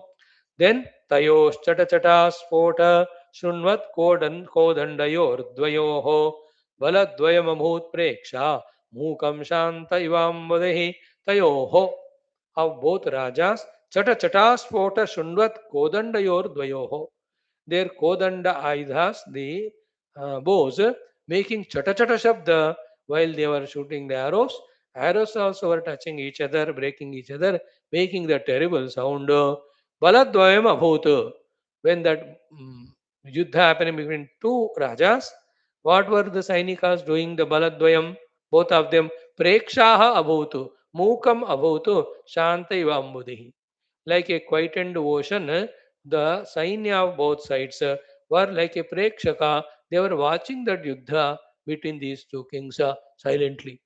A: Then Tayos Chata Chata Spota Shunvat Kodandayor Dvayoho Baladvayamamhut Preksha Mukam Shanta Ivamvadehi Tayoho. Of both Rajas, Chata Chata Spota Shunvat Kodandayor Dvayoho. Their Kodanda Ayudhas, the bows, making Chata Chata Shabda while they were shooting the arrows. Arrows also were touching each other, breaking each other, making the terrible sound. Baladvayam abhut. When that yuddha happened between two rajas, what were the Sainikas doing? The Baladvayam, both of them, Prekshaha abhutu, Mukam abhutu, Shanta ivambudihi. Like a quietened ocean, the Sainya of both sides were like a Prekshaka. They were watching that yuddha between these two kings silently.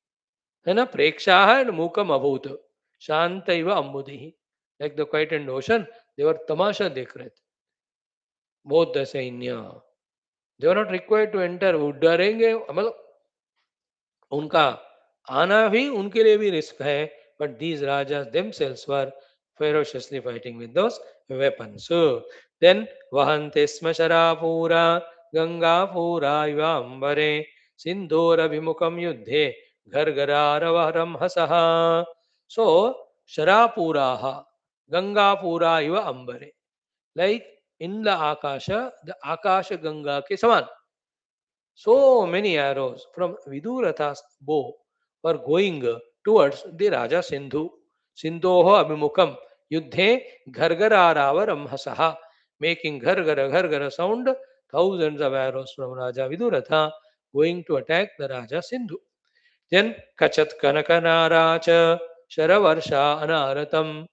A: है ना प्रेक्षाः and मूकम अभूत शांत इव अम्बुधि like the quiet and ocean they were तमाशा देख रहे थे both the सैन्य they were not required to enter वो डरेंगे मतलब उनका आना भी उनके लिए भी रिस्क है but these rajas themselves were ferociously fighting with those weapons. So then vahante sma sharapura gangapura ivambare sindhorabhimukam yuddhe gargararavaram hasaha. So sharapuraha gangapura iva ambare, like in the akasha ganga ke saman. So many arrows from Viduratha's bow were going towards the Raja Sindhu. Sindhoho abhimukam yuddhe ghargararavaram hasaha, making ghargara sound, thousands of arrows from Raja Viduratha going to attack the Raja Sindhu. Then Kachat Kanakanaracha Sharavarsha Anaratam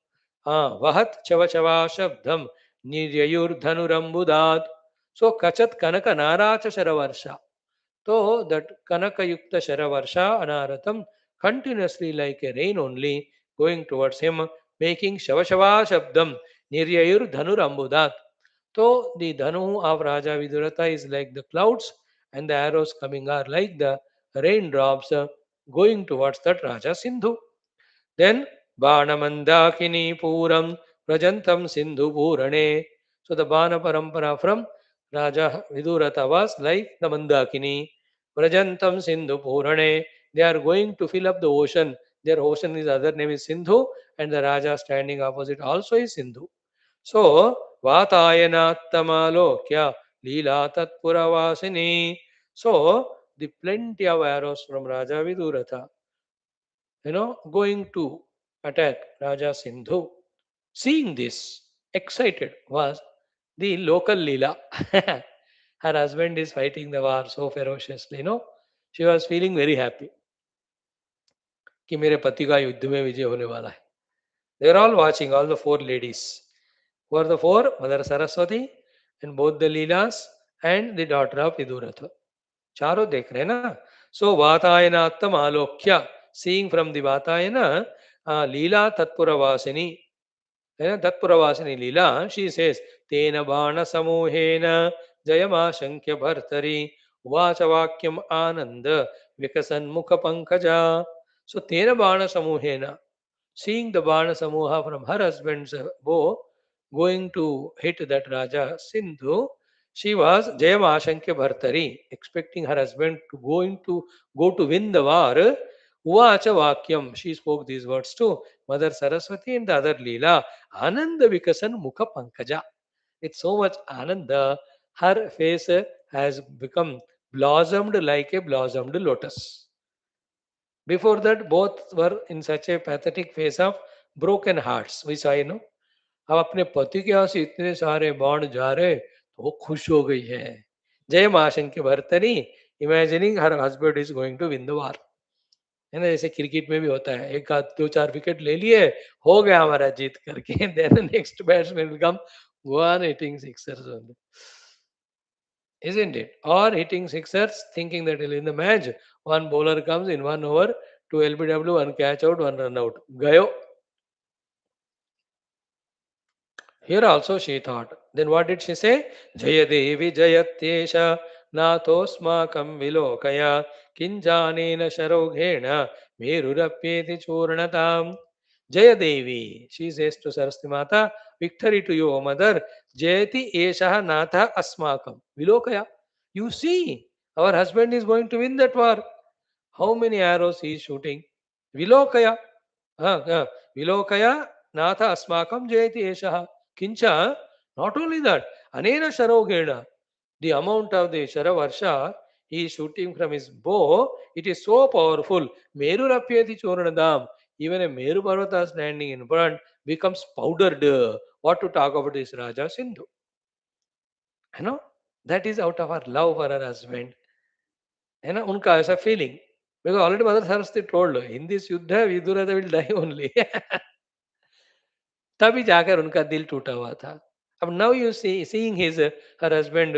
A: Vahat Chavachava Shabdam Niryayur Dhanurambudat. So Kachat Kanakanaracha Sharavarsha. So that Kanaka Yukta Sharavarsha Anaratam continuously like a rain only going towards him, making Shavashava Shabdam Niryayur Dhanurambudat. So the Dhanu of Raja Viduratha is like the clouds and the arrows coming are like the raindrops going towards that Raja Sindhu. Then Banamandakini Puram Prajantam Sindhu Purane. So the Bana Parampara from Raja Viduratha was like the Mandakini. Prajantam Sindhu Purane. They are going to fill up the ocean. Their ocean is other name is Sindhu, and the Raja standing opposite also is Sindhu. So Vatayanattamalokya Leela Tatpuravasini. So the plenty of arrows from Raja Viduratha, going to attack Raja Sindhu. Seeing this, excited was the local Leela. Her husband is fighting the war so ferociously. She was feeling very happy कि मेरे पति का युद्ध में विजय होने वाला है. They are all watching, all the four ladies. Who are the four? Mother Saraswati and both the Leelas and the daughter of Viduratha. चारों देख रहे हैं ना. सो वातायनात्म आलोक्य, seeing from the Vatayana, लीला तत्पुरवासिनी, है ना, तत्पुरवासिनी लीला, she says तेन बाण समूहेन जयमाशंक्य भर्तरी उवाच वाक्यम आनंद विकसन्मुख पंकजा. So तेन बाण समूहेन, seeing the Bana Samuha from her husband's bow going to hit that Raja Sindhu, she was Jayam Ashankya Bhartari, expecting her husband to go to win the war. Uvacha Vakyam, she spoke these words to Mother Saraswati and the other Leela. Ananda Vikasan Mukha Pankaja. It's so much Ananda, her face has become blossomed like a blossomed lotus. Before that, both were in such a pathetic phase of broken hearts, which I know. अब अपने पति के यहाँ से इतने सारे बाण जा रहे तो वो खुश हो गई है. जय महाशंकर भर्तरी, imagining her husband is going to win the war. है ना, जैसे क्रिकेट में भी होता है, एक आध दो चार विकेट ले लिए, हो गया हमारा जीत करके. Then next batsman will come, go on hitting sixers only, isn't it? Or hitting sixers, thinking that he'll win the match. One bowler comes in 1 over, 2 LBW, one catch out, one run out. Gayo. Here also she thought. Then what did she say? Jaya Devi Jayatyesha Nathosmakam Vilokaya Kinjanena Sharoghena Merurapyeti Churnatam. Jaya Devi, she says to Saraswati Mata, victory to you, O mother. Jayati Esha Natha Asmakam Vilokaya. You see, our husband is going to win that war. How many arrows he is shooting? Vilokaya. Vilokaya Natha Asmakam Jayati Esha. Kincha, not only that, Anena Sharogena, the amount of the Sharavarsha he is shooting from his bow, it is so powerful. Meru Rapyati Choranadam, even a Meru Parvata standing in front becomes powdered. What to talk about this Raja Sindhu? You know, that is out of her love for her husband. है ना, उनका ऐसा feeling. Because already mother Saraswati told, in this युद्ध Vidurath will die only. तभी जाकर उनका दिल टूटा हुआ था. अब now you see seeing his her husband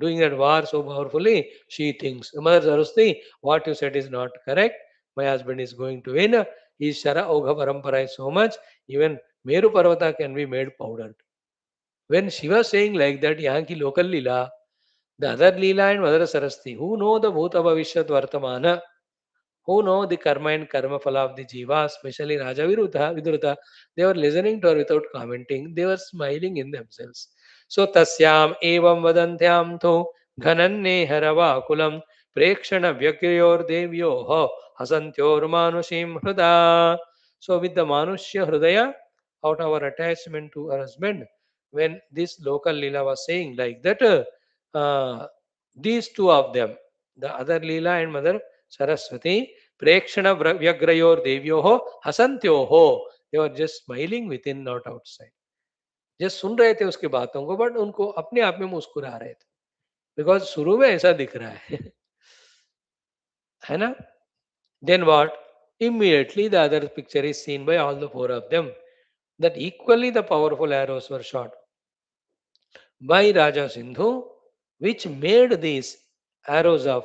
A: doing that war so powerfully, she thinks, Mother Saraswati, what you said is not correct. My husband is going to win. His Shara Ogha Parampara is so much, even Meru Parvata can be made powdered. When she was saying like that, यहाँ की local Leela, the other Leela and Mother Saraswati, who know the Bhuta Bhavishyat Vartamana, who know the karma and karma phala of the jiva, especially Raja Vidurata, they were listening to her without commenting. They were smiling in themselves. So tasyam evam vadantyam to ghananne harava kulam prekshana vyakriyor devyo ho hasantyor manushim hruda. So with the manushya hrudaya, out of our attachment to her husband, when this local Leela was saying like that, these two of them, the other Leela and Mother Saraswati, Prekshana Vyagrayor Devyoho Hasantyoho. They were just smiling within, not outside. Just सुन रहे थे उसकी बातों को, but उनको अपने आप में मुस्कुरा रहे थे. बिकॉज शुरू में ऐसा दिख रहा है ना. Then what? Immediately the other picture is seen by all the four of them, that equally the powerful arrows were shot by Raja Sindhu, which made these arrows of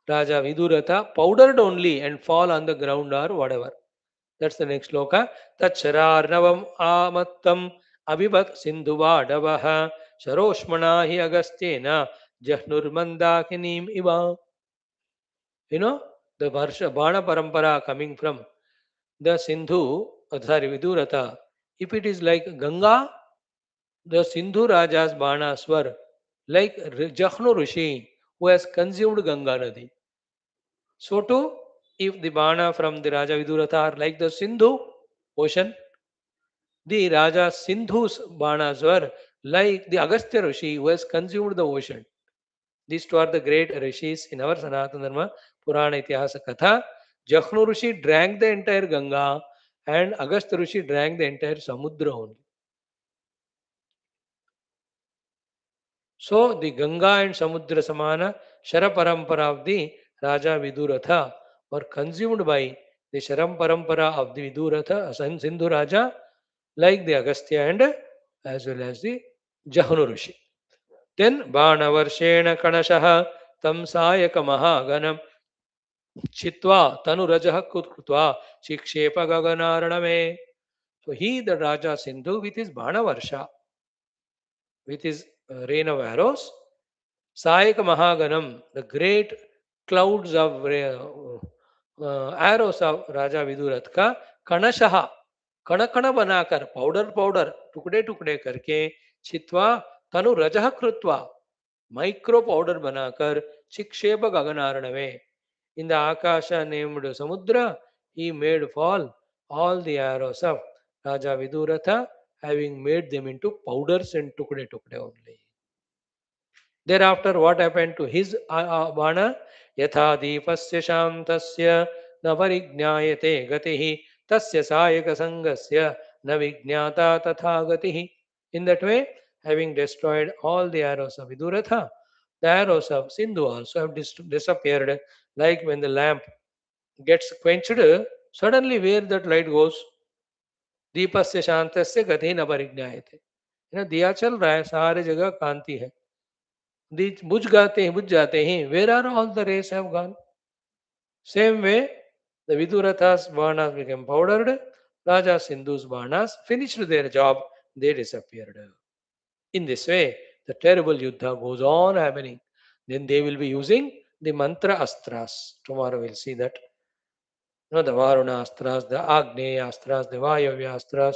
A: Raja Viduratha powdered only and fall on the ground or whatever. That's the next sloka. Tachararnavam amattam abhivat sindhuvadavaha sharoshmana hi agastena jahnurmandakinim iva. You know, the Varsha Bana Parampara coming from the Sindhu, Viduratha. If it is like Ganga, the Sindhu Raja's Banas were like Jahnu Rishi, who has consumed Ganga Nadi. So too, if the Bana from the Raja Viduratha are like the Sindhu ocean, the Raja Sindhu's Banas were like the Agastya Rishi who has consumed the ocean. These two are the great rishis in our Sanatana Dharma Purana Itihasa Katha. Jahnu Rishi drank the entire Ganga and Agastya Rishi drank the entire Samudra only. So the Ganga and Samudra Samana Shara Parampara of the Raja Viduratha were consumed by the Sharam Parampara of the Viduratha, Sindhu Raja, like the Agastya and as well as the Jahanu Rishi. Then Banavarshena Kanashaha Tam Sayaka Mahaganam Chitva Tanurajaha Kutkutva Shikshepa Gaganaraname. So he, the Raja Sindhu, with his Banavarsha, with his rain of arrows, Sayaka Mahaganam, the great clouds of arrows of Raja Vidurat का कणशः कण कण बनाकर powder powder टुकड़े टुकड़े करके छित्वा तनु रजह कृत्वा micro powder बनाकर चिक्षेप गगनारणवे in the Akasha named Samudra, he made fall all the arrows of Raja Viduratha, having made them into powders and tukde tukde only. Thereafter, what happened to his Bana? Yatha deepasya shantasya na parignyayate gatihi tasya sayaka sangasya na vijñata tatha gatihi. In that way, having destroyed all the arrows of Viduratha, the arrows of Sindhu also have disappeared, like when the lamp gets quenched, suddenly where that light goes? दीपस्य शांतस्य गति न परिज्ञायते. दिया चल रहा है, सारे जगह कांति है, बुझ गाते हैं, बुझ जाते हैं. Where are all the rays have gone? Same way, the Viduratha's Varnas became powdered. Raja Sindhu's Varnas finished their job. They disappeared. In this way, the terrible Yuddha goes on happening. Then they will be using the mantra astras. Tomorrow we'll see that. The Varuna astras, the Agneya astras, the Vayavya astras,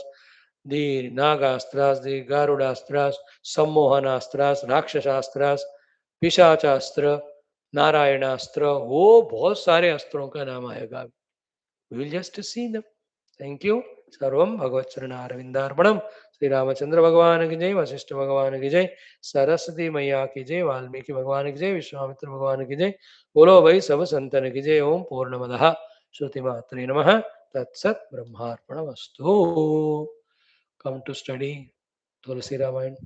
A: the Naga astras, the Garuda astras, Sammohana astras, Rakshasa astras, पिशाच अस्त्र, नारायण अस्त्र, वो बहुत सारे अस्त्रों का नाम आएगा. We will just see them. Thank you. सर्वम भगवत चरण अरविंदार्पणम. श्री रामचंद्र भगवान की जय, वशिष्ठ भगवान की जय, सरस्वती मैया की जय, वाल्मीकि भगवान की जय, विश्वामित्र भगवान की जय. बोलो भाई सब संतन की जय. ओम पूर्णमदः श्रुति मात्रे नमः. तत्सत ब्रह्मार्पणमस्तु. Come to study Tulsi Ramayana.